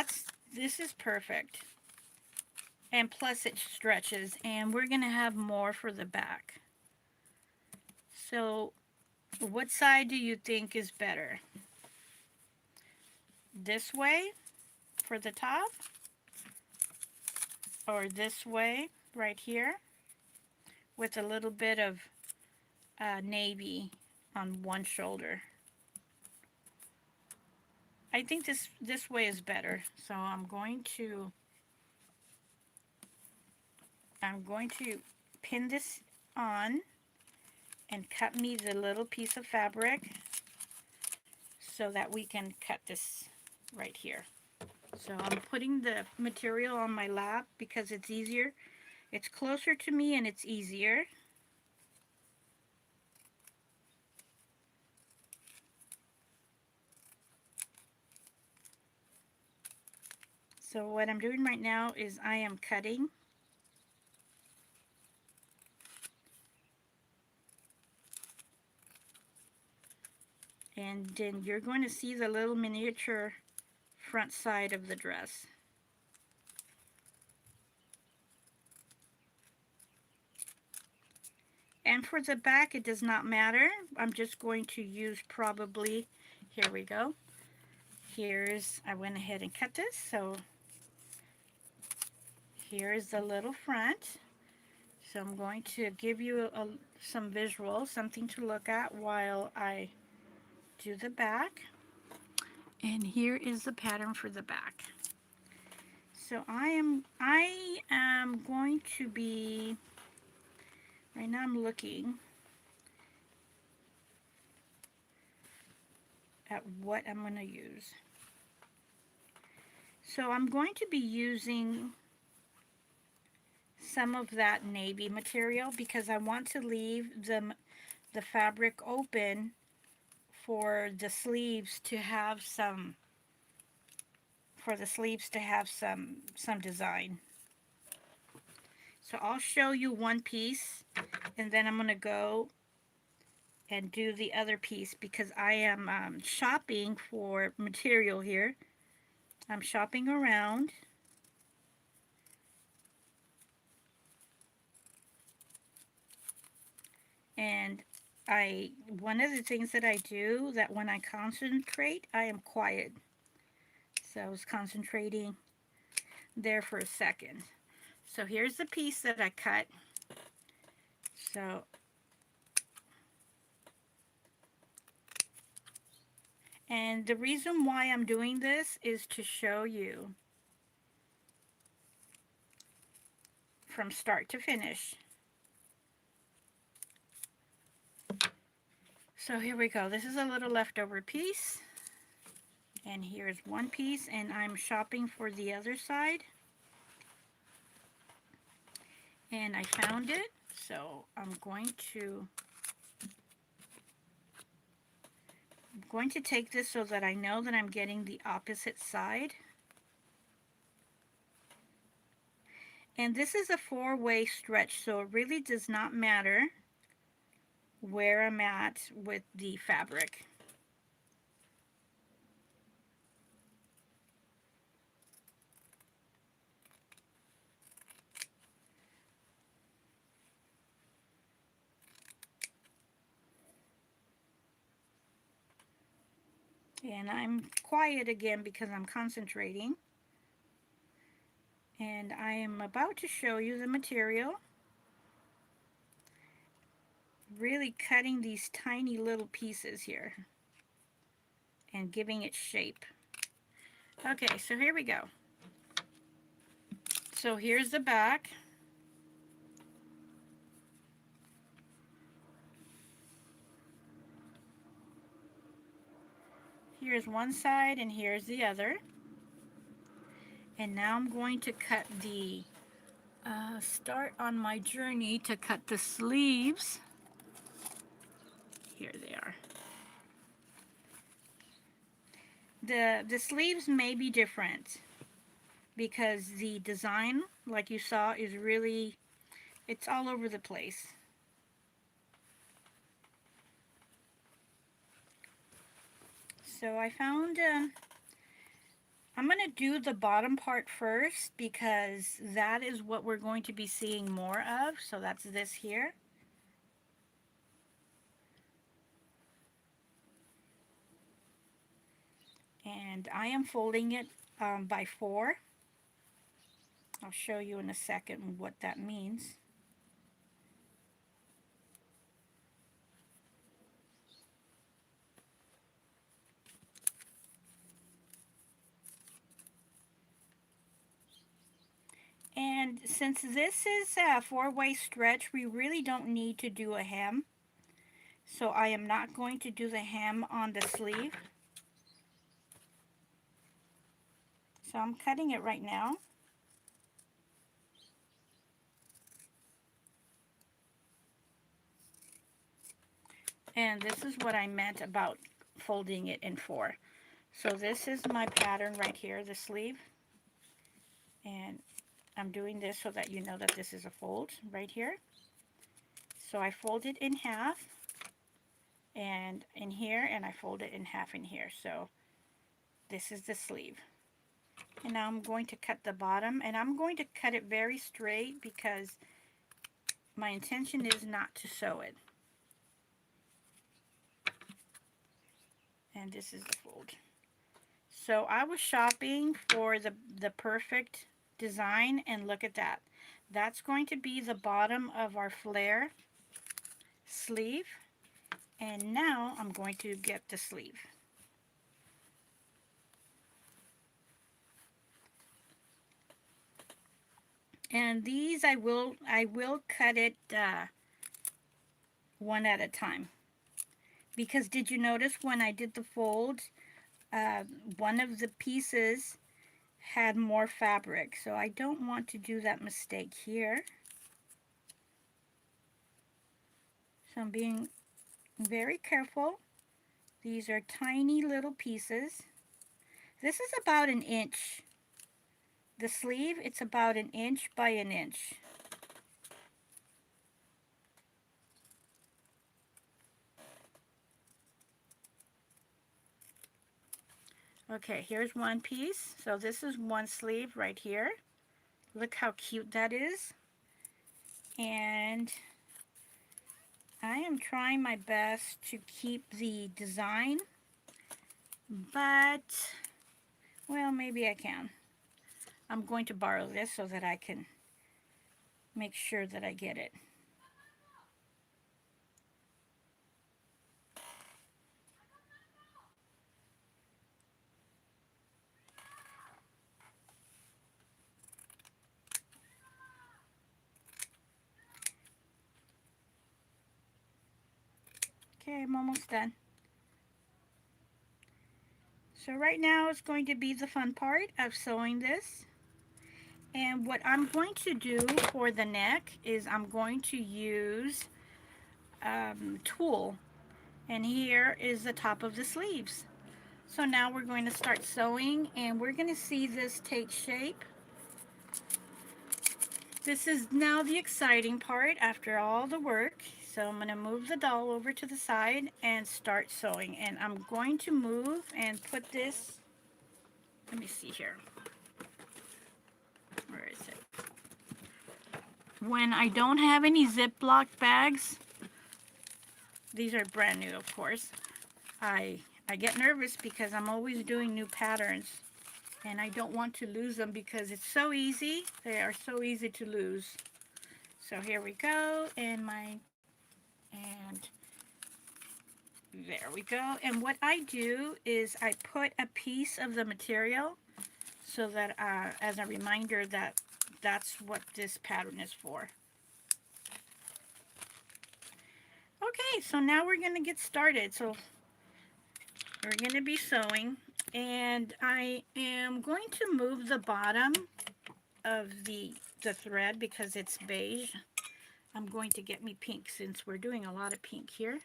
this is perfect. And plus it stretches, and we're going to have more for the back. So what side do you think is better? This way for the top, or this way right here with a little bit of navy on one shoulder? I think this way is better. So I'm going to pin this on and cut me the little piece of fabric so that we can cut this right here. So I'm putting the material on my lap because it's easier. It's closer to me and it's easier. So what I'm doing right now is I am cutting. And then you're going to see the little miniature front side of the dress. And for the back, it does not matter. I'm just going to use probably, here we go. I went ahead and cut this. So here's the little front. So I'm going to give you some visual, something to look at while I do the back. And here is the pattern for the back. So I am going to be, right now I'm looking at what I'm going to use. So I'm going to be using some of that navy material because I want to leave the fabric open for the sleeves to have some some design. So I'll show you one piece and then I'm going to go and do the other piece because I am shopping for material here. I'm shopping around. And one of the things that I do, that when I concentrate, I am quiet. So I was concentrating there for a second. So here's the piece that I cut. So and the reason why I'm doing this is to show you from start to finish. So here we go. This is a little leftover piece. And here's one piece, and I'm shopping for the other side. And I found it, so I'm going to take this so that I know that I'm getting the opposite side. And this is a four-way stretch, so it really does not matter where I'm at with the fabric. And I'm quiet again because I'm concentrating. And I am about to show you the material. Really cutting these tiny little pieces here and giving it shape. Okay, so here we go. So here's the back. Here's one side and here's the other. And now I'm going to cut the start on my journey to cut the sleeves. Here they are. The sleeves may be different because the design, like you saw, is really, it's all over the place. So I found, I'm going to do the bottom part first because that is what we're going to be seeing more of. So that's this here. And I am folding it by 4. I'll show you in a second what that means. And since this is a 4-way stretch, we really don't need to do a hem. So I am not going to do the hem on the sleeve. So I'm cutting it right now. And this is what I meant about folding it in 4. So this is my pattern right here, the sleeve. And I'm doing this so that you know that this is a fold right here. So I fold it in half and in here, and I fold it in half in here. So this is the sleeve. And now I'm going to cut the bottom, and I'm going to cut it very straight because my intention is not to sew it. And this is the fold. So I was shopping for the perfect design, and look at that. That's going to be the bottom of our flare sleeve. And now I'm going to get the sleeve. And these I will cut it one at a time. Because did you notice when I did the fold, one of the pieces had more fabric, so I don't want to do that mistake here. So I'm being very careful. These are tiny little pieces. This is about 1 inch. The sleeve, it's about 1 inch by 1 inch. Okay, here's one piece. So this is one sleeve right here. Look how cute that is. And I am trying my best to keep the design, but, well, maybe I can. I'm going to borrow this so that I can make sure that I get it. Okay, I'm almost done. So right now is going to be the fun part of sewing this. And what I'm going to do for the neck is I'm going to use tulle. And here is the top of the sleeves. So now we're going to start sewing and we're going to see this take shape. This is now the exciting part after all the work. So I'm going to move the doll over to the side and start sewing. And I'm going to move and put this, let me see here. Where is it? When I don't have any Ziploc bags, these are brand new, of course. I get nervous because I'm always doing new patterns and I don't want to lose them because it's so easy. They are so easy to lose. So here we go, and there we go. And what I do is I put a piece of the material so that as a reminder that that's what this pattern is for. Okay, so now we're going to get started. So we're going to be sewing, and I am going to move the bottom of the thread because it's beige. I'm going to get me pink since we're doing a lot of pink here.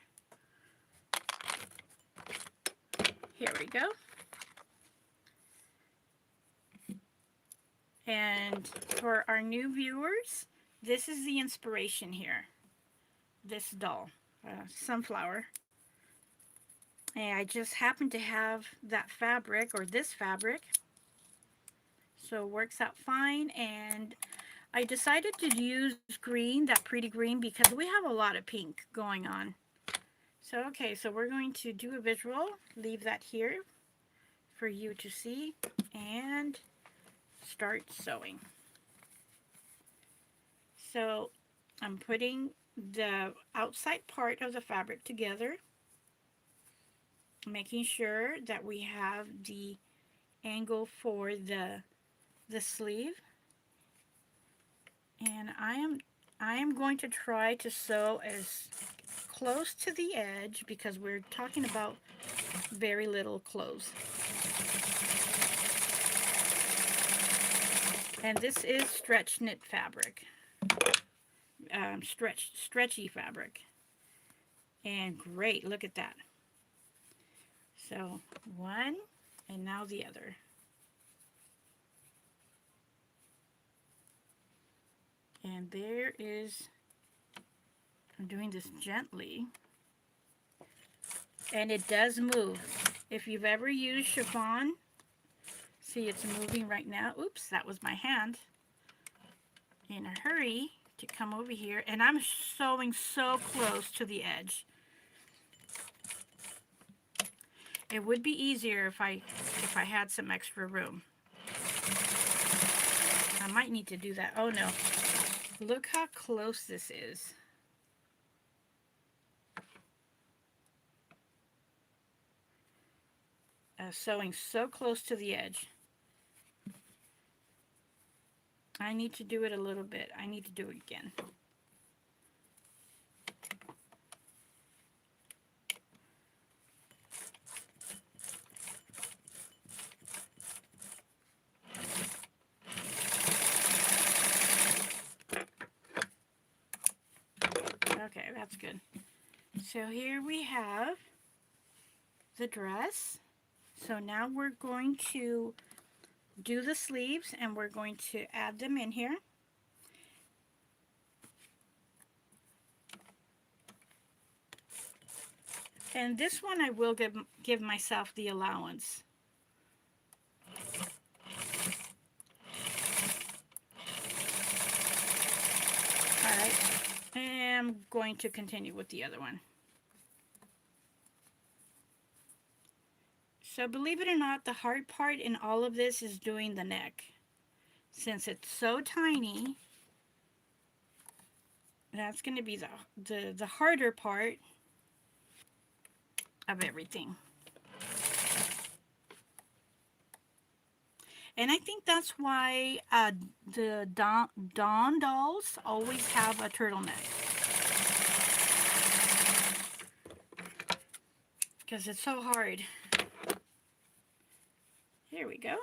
Here we go. And for our new viewers, this is the inspiration here. This doll, sunflower. And I just happen to have that fabric, or this fabric. So it works out fine. And I decided to use green, that pretty green, because we have a lot of pink going on. So, okay, so we're going to do a visual. Leave that here for you to see and start sewing. So I'm putting the outside part of the fabric together, making sure that we have the angle for the sleeve. And I am going to try to sew as close to the edge because we're talking about very little clothes. And this is stretch knit fabric, stretchy fabric. And great, look at that. So one, and now the other. And there is, I'm doing this gently. And it does move. If you've ever used chiffon, see it's moving right now. Oops, that was my hand. In a hurry to come over here. And I'm sewing so close to the edge. It would be easier if I had some extra room. I might need to do that. Oh no. Look how close this is. Sewing so close to the edge. I need to do it a little bit. I need to do it again. Okay, that's good. So here we have the dress. So now we're going to do the sleeves and we're going to add them in here. And this one I will give myself the allowance. Alright, and I'm going to continue with the other one. So believe it or not, the hard part in all of this is doing the neck. Since it's so tiny, That's going to be the harder part of everything. And I think that's why the Dawn dolls always have a turtleneck. Because it's so hard. Here we go.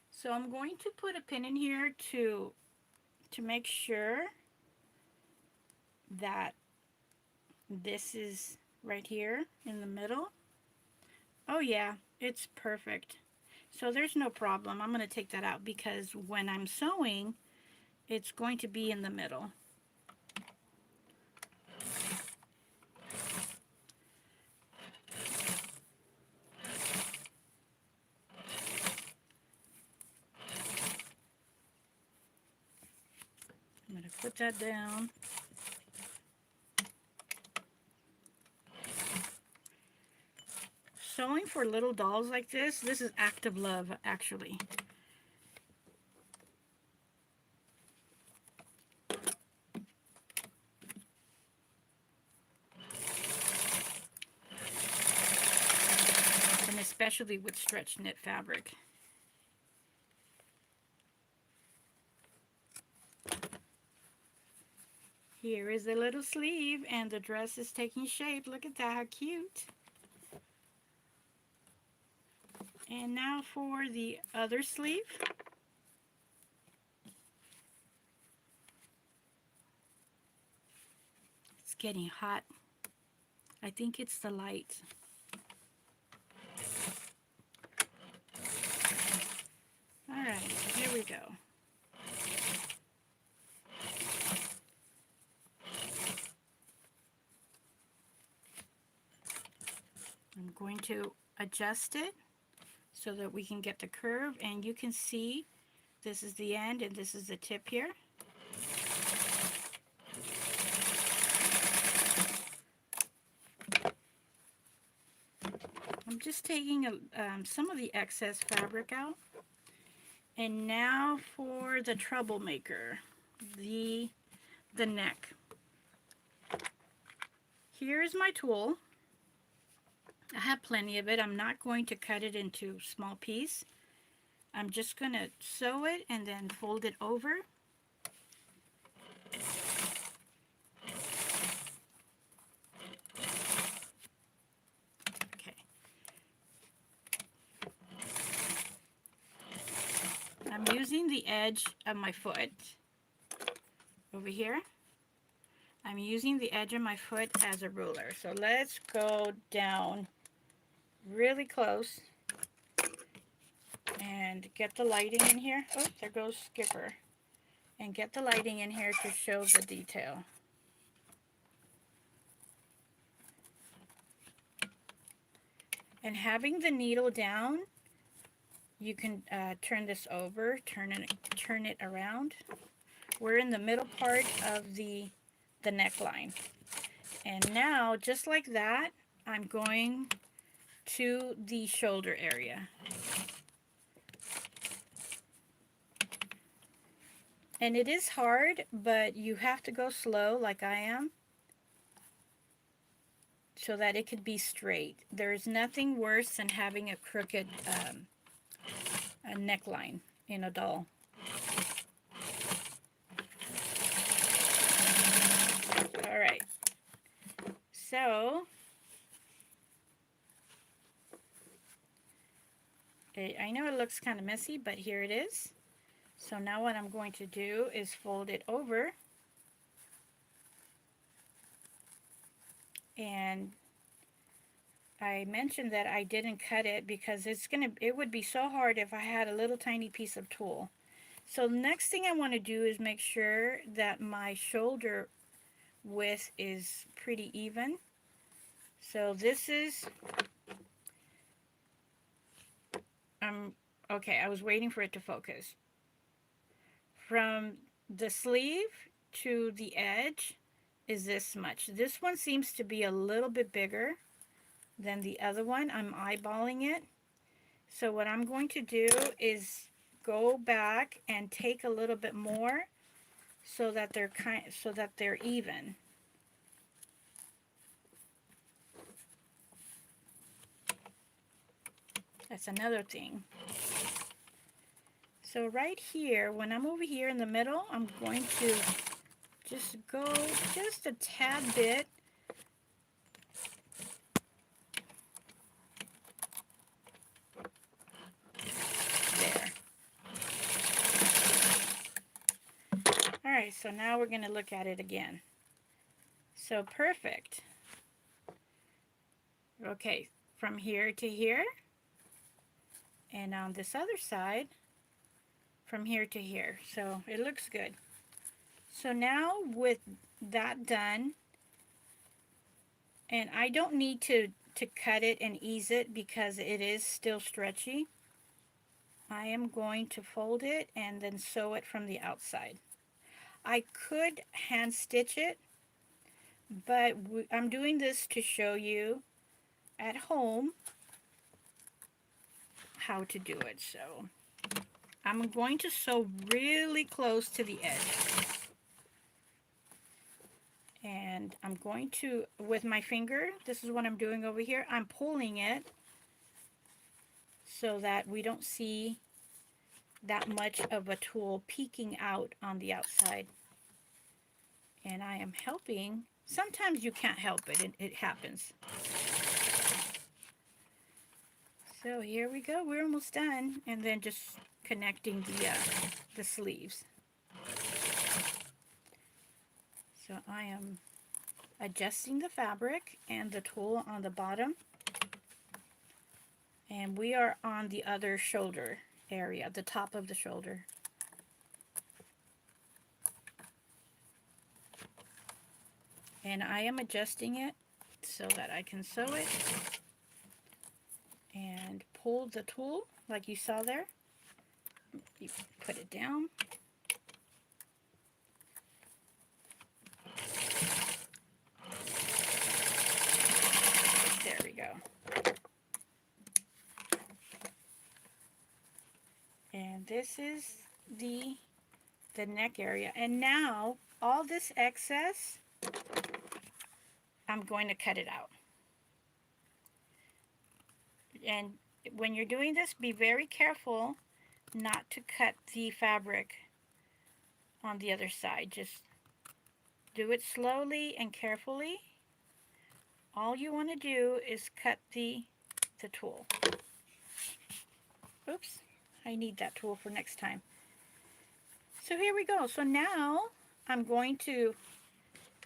So I'm going to put a pin in here to make sure that this is right here in the middle. Oh yeah, it's perfect. So there's no problem. I'm going to take that out because when I'm sewing, it's going to be in the middle. I'm going to put that down. Sewing for little dolls like this is act of love, actually. And especially with stretch knit fabric. Here is the little sleeve, and the dress is taking shape. Look at that, how cute. And now for the other sleeve. It's getting hot. I think it's the light. All right, here we go. I'm going to adjust it so that we can get the curve, and you can see this is the end and this is the tip here. I'm just taking some of the excess fabric out. And now for the troublemaker, the neck. Here's my tool. I have plenty of it. I'm not going to cut it into small pieces. I'm just going to sew it and then fold it over. Okay. I'm using the edge of my foot over here. I'm using the edge of my foot as a ruler. So let's go down really close and get the lighting in here. Oh, there goes Skipper. And get the lighting in here to show the detail. And having the needle down, you can turn this over, turn it around. We're in the middle part of the neckline. And now, just like that, I'm going to the shoulder area. And it is hard, but you have to go slow like I am so that it could be straight. There's nothing worse than having a crooked a neckline in a doll. All right. So, I know it looks kind of messy, but here it is. So now what I'm going to do is fold it over. And I mentioned that I didn't cut it because it would be so hard if I had a little tiny piece of tulle. So the next thing I want to do is make sure that my shoulder width is pretty even. So this is, okay, I was waiting for it to focus. From the sleeve to the edge is this much. This one seems to be a little bit bigger than the other one. I'm eyeballing it. So what I'm going to do is go back and take a little bit more so that they're even. That's another thing. So right here, when I'm over here in the middle, I'm going to just go just a tad bit. There. All right, so now we're going to look at it again. So perfect. Okay, from here to here. And on this other side, from here to here. So it looks good. So now with that done, and I don't need to cut it and ease it because it is still stretchy. I am going to fold it and then sew it from the outside. I could hand stitch it, but I'm doing this to show you at home how to do it. So I'm going to sew really close to the edge. And I'm going to, with my finger, this is what I'm doing over here, I'm pulling it so that we don't see that much of a tulle peeking out on the outside. And I am helping. Sometimes you can't help it, it happens. So here we go, we're almost done. And then just connecting the sleeves. So I am adjusting the fabric and the tulle on the bottom. And we are on the other shoulder area, the top of the shoulder. And I am adjusting it so that I can sew it and pull the tulle like you saw there. You put it down. There we go. And this is the neck area. And now all this excess, I'm going to cut it out. And when you're doing this, be very careful not to cut the fabric on the other side. Just do it slowly and carefully. All you want to do is cut the tulle. Oops, I need that tool for next time. So here we go. So now I'm going to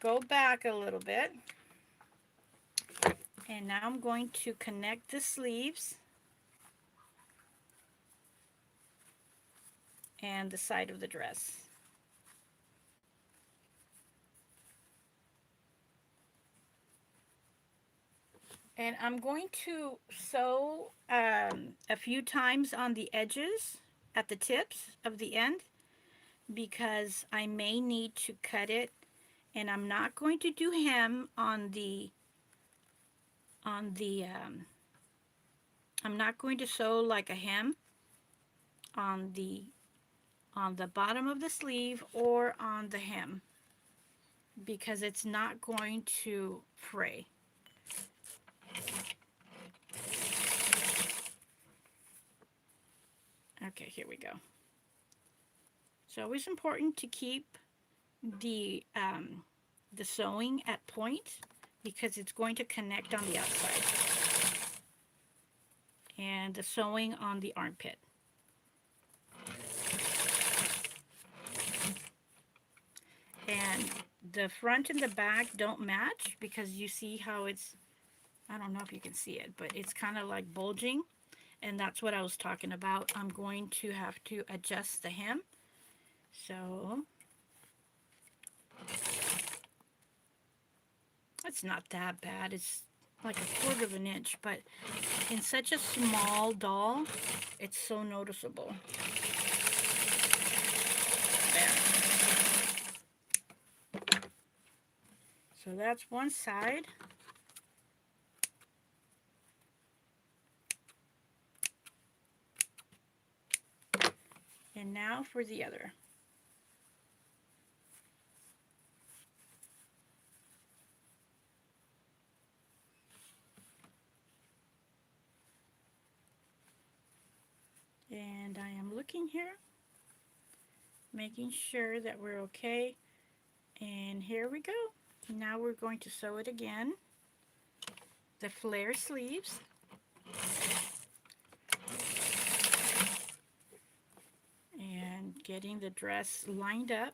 go back a little bit. And now I'm going to connect the sleeves and the side of the dress. And I'm going to sew a few times on the edges at the tips of the end because I may need to cut it, and I'm not going to do hem on the I'm not going to sew like a hem on the bottom of the sleeve or on the hem because it's not going to fray. Okay, here we go. It's always important to keep the sewing at point because it's going to connect on the outside. And the sewing on the armpit. And the front and the back don't match because you see how it's, I don't know if you can see it, but it's kind of like bulging. And that's what I was talking about. I'm going to have to adjust the hem. So it's not that bad. It's like 1/4 of an inch, but in such a small doll, it's so noticeable. There. So that's one side. And now for the other. And I am looking here, making sure that we're okay. And here we go. Now we're going to sew it again. The flare sleeves. And getting the dress lined up.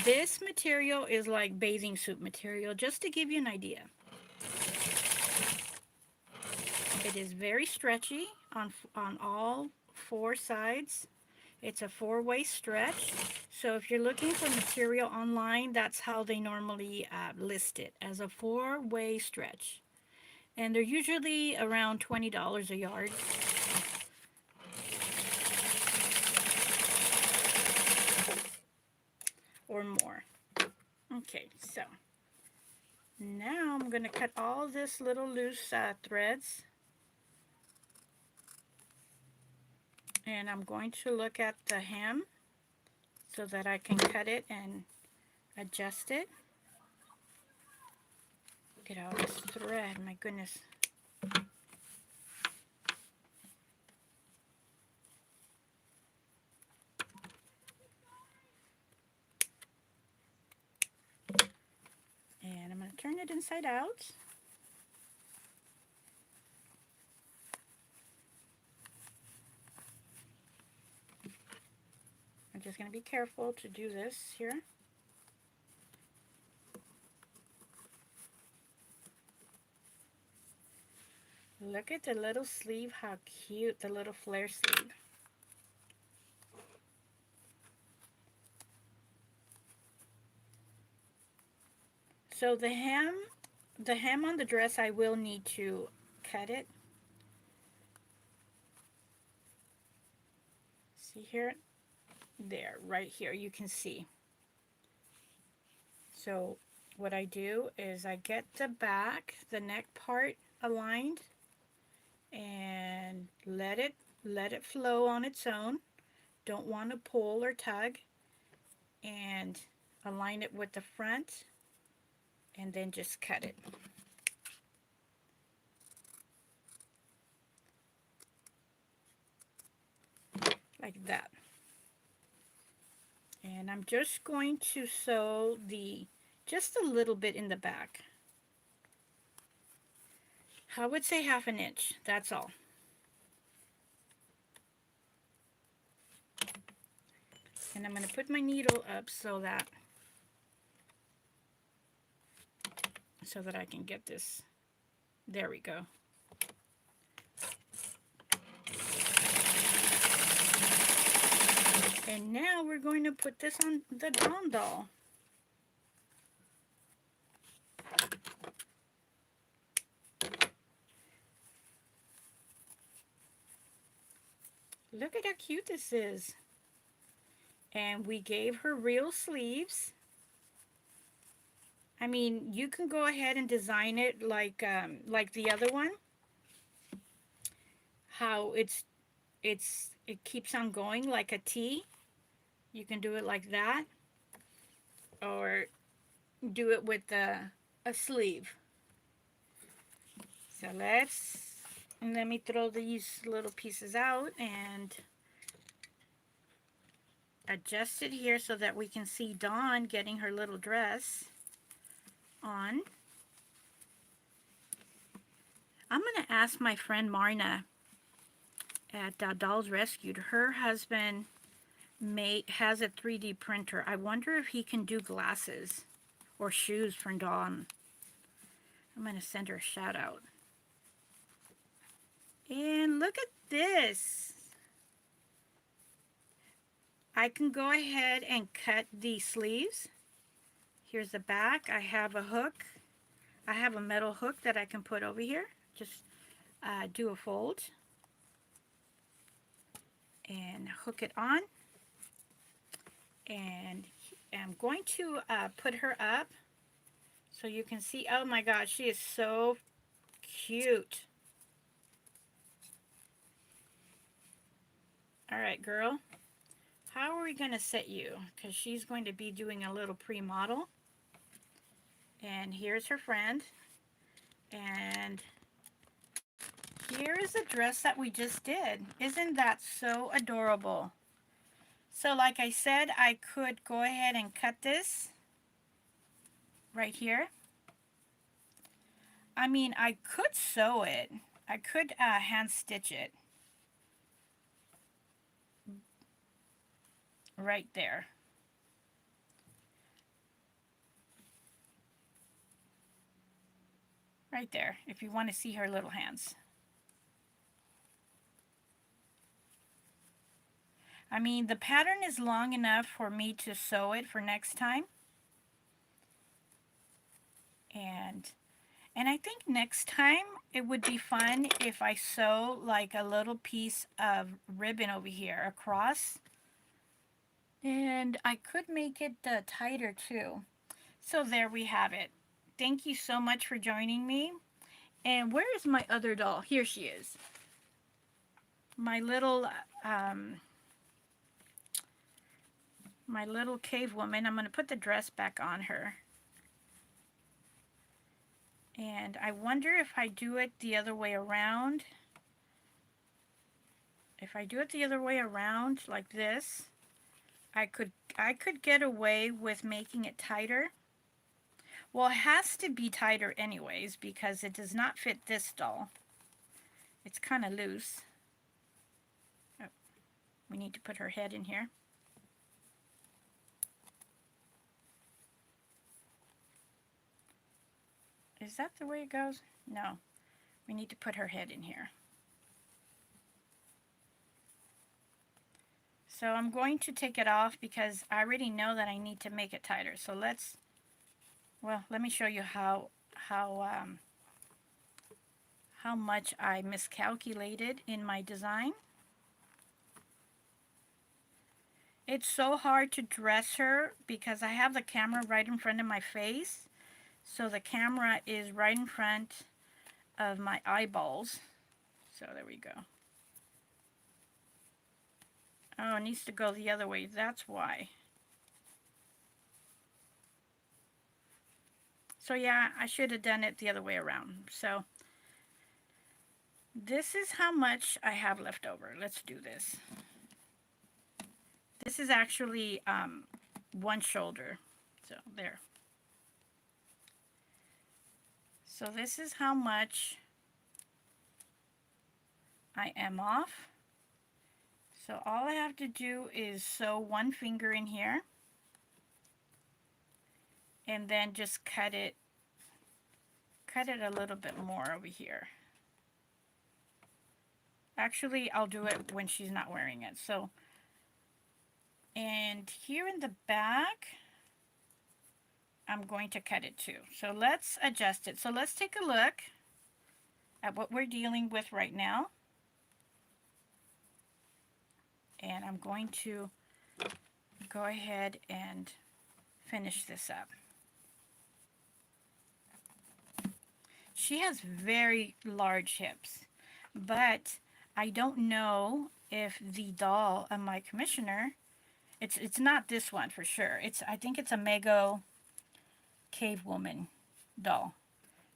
This material is like bathing suit material, just to give you an idea. It is very stretchy on all four sides. It's a four-way stretch. So if you're looking for material online, that's how they normally list it, as a four-way stretch. And they're usually around $20 a yard. Or more. Okay, so now I'm going to cut all this little loose threads. And I'm going to look at the hem so that I can cut it and adjust it. Get all this thread, my goodness. And I'm going to turn it inside out. I'm just going to be careful to do this here. Look at the little sleeve, how cute, the little flare sleeve. So the hem on the dress, I will need to cut it. See here? There, right here, you can see. So what I do is I get the back, the neck part aligned, and let it flow on its own. Don't want to pull or tug, and align it with the front, and then just cut it. Like that. And I'm just going to sew just a little bit in the back. I would say 1/2 inch, that's all. And I'm going to put my needle up so that I can get this. There we go. And now we're going to put this on the Dawn doll. Look at how cute this is. And we gave her real sleeves. I mean, you can go ahead and design it like the other one. How it keeps on going like a T. You can do it like that, or do it with a sleeve. So let me throw these little pieces out and adjust it here so that we can see Dawn getting her little dress on. I'm going to ask my friend Marna at Dolls Rescued. Her husband has a 3D printer. I wonder if he can do glasses or shoes for Dawn. I'm going to send her a shout out. And look at this. I can go ahead and cut the sleeves. Here's the back. I have a hook. I have a metal hook that I can put over here. Just do a fold and hook it on. And I'm going to put her up so you can see. Oh my gosh, she is so cute. All right, girl. How are we going to set you? Because she's going to be doing a little pre-model. And here's her friend. And here is a dress that we just did. Isn't that so adorable? So like I said, I could go ahead and cut this right here. I mean, I could sew it. I could hand stitch it right there. Right there, if you want to see her little hands. I mean, the pattern is long enough for me to sew it for next time. And I think next time it would be fun if I sew like a little piece of ribbon over here across. And I could make it tighter too. So there we have it. Thank you so much for joining me. And where is my other doll? Here she is. My little cave woman. I'm going to put the dress back on her. And I wonder if I do it the other way around. If I do it the other way around like this, I could get away with making it tighter. Well, it has to be tighter anyways because it does not fit this doll. It's kind of loose. Oh, we need to put her head in here. Is that the way it goes? No. We need to put her head in here. So I'm going to take it off because I already know that I need to make it tighter. So let me show you how much I miscalculated in my design. It's so hard to dress her because I have the camera right in front of my face. So the camera is right in front of my eyeballs. So there we go. Oh, it needs to go the other way. That's why. So yeah, I should have done it the other way around. So this is how much I have left over. Let's do this. This is actually one shoulder. So there. So this is how much I am off. So all I have to do is sew one finger in here and then just cut it a little bit more over here. Actually, I'll do it when she's not wearing it. So, and here in the back, I'm going to cut it too. So let's adjust it. So let's take a look at what we're dealing with right now. And I'm going to go ahead and finish this up. She has very large hips, but I don't know if the doll of my commissioner, it's not this one for sure. I think it's a Mego Cave Woman doll.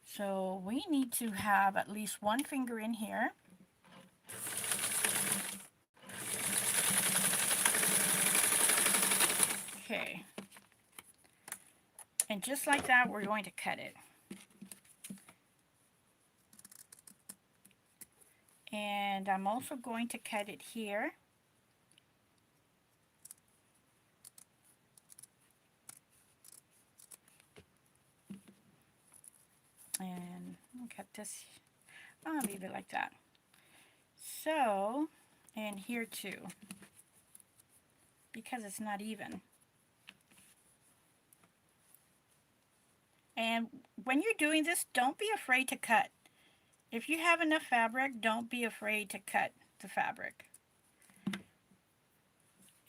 So we need to have at least one finger in here. Okay. And just like that, we're going to cut it. And I'm also going to cut it here. And cut this. I'll leave it like that. So, and here too, because it's not even. And when you're doing this, don't be afraid to cut. If you have enough fabric, don't be afraid to cut the fabric.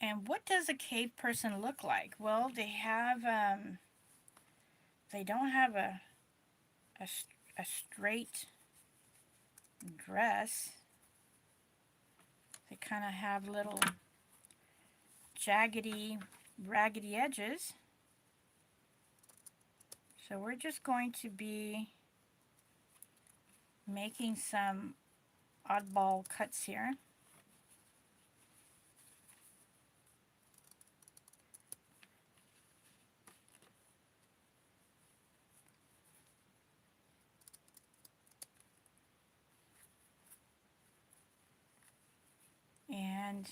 And what does a cave person look like? Well, they have, they don't have a straight dress. They kind of have little jaggedy, raggedy edges. So we're just going to be making some oddball cuts here. And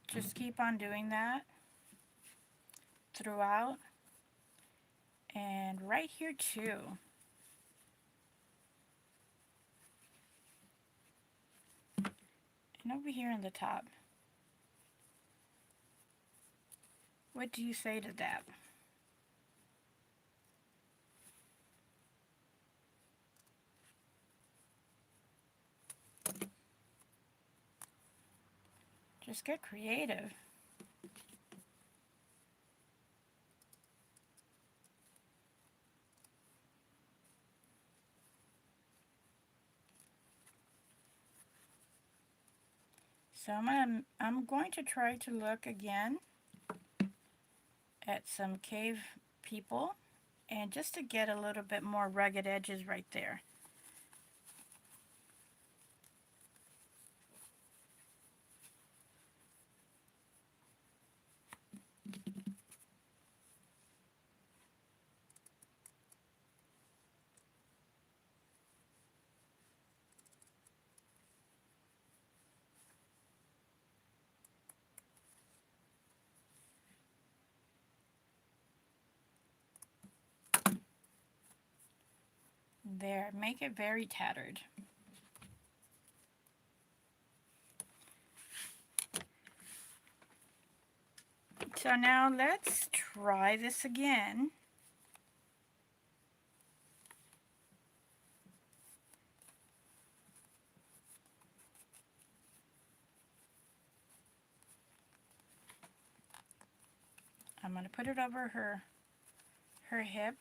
just keep on doing that throughout. And right here too. And over here in the top. What do you say to that? Just get creative. So I'm going to try to look again at some cave people, and just to get a little bit more rugged edges right there. There, make it very tattered. So now let's try this again. I'm going to put it over her hip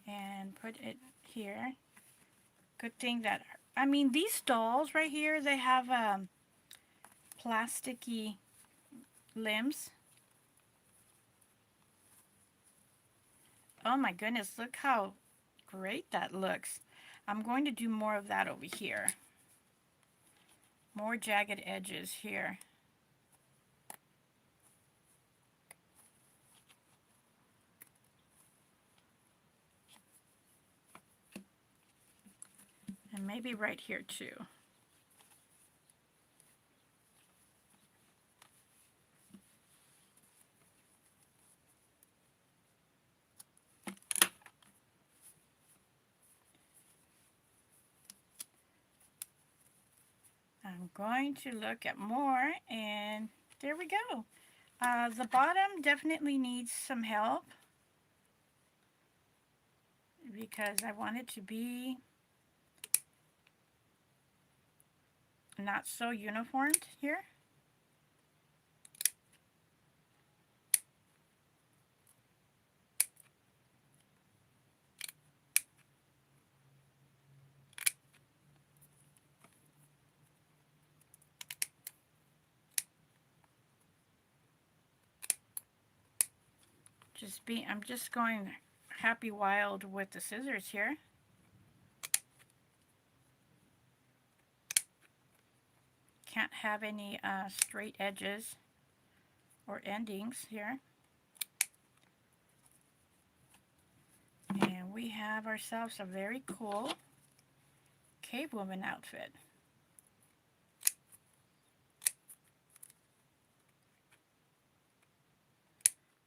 and put it here. Good thing that, I mean, these dolls right here, they have plasticky limbs. Oh my goodness, look how great that looks. I'm going to do more of that over here. More jagged edges here. And maybe right here too. I'm going to look at more, and there we go. The bottom definitely needs some help because I want it to be not so uniformed here. I'm just going happy wild with the scissors here. Can't have any straight edges or endings here. And we have ourselves a very cool cave woman outfit.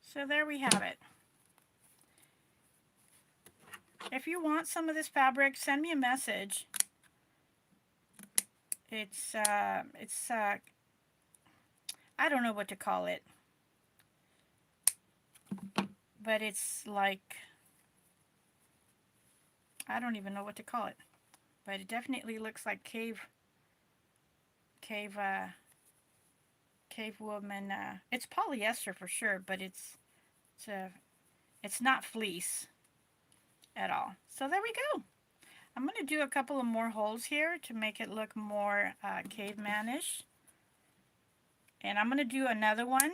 So there we have it. If you want some of this fabric, send me a message. It's I don't know what to call it, but it's like, I don't even know what to call it, but it definitely looks like cave woman. It's polyester for sure, but it's not fleece. at all. So there we go. I'm going to do a couple of more holes here to make it look more caveman-ish. And I'm going to do another one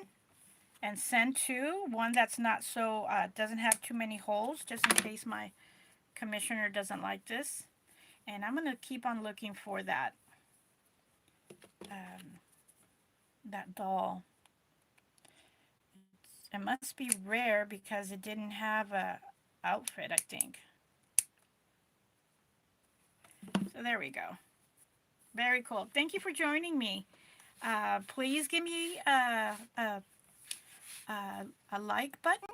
and send to one that's not so, doesn't have too many holes, just in case my commissioner doesn't like this. And I'm going to keep on looking for that doll. It must be rare because it didn't have a outfit, I think. So there we go. Very cool. Thank you for joining me. Please give me a like button,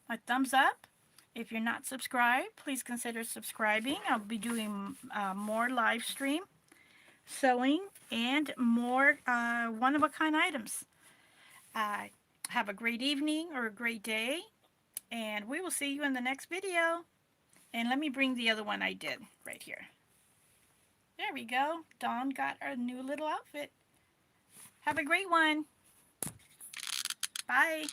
a thumbs up. If you're not subscribed, please consider subscribing. I'll be doing more live stream, sewing, and more one-of-a-kind items. Have a great evening or a great day, and we will see you in the next video. And let me bring the other one I did right here. There we go. Dawn got our new little outfit. Have a great one. Bye.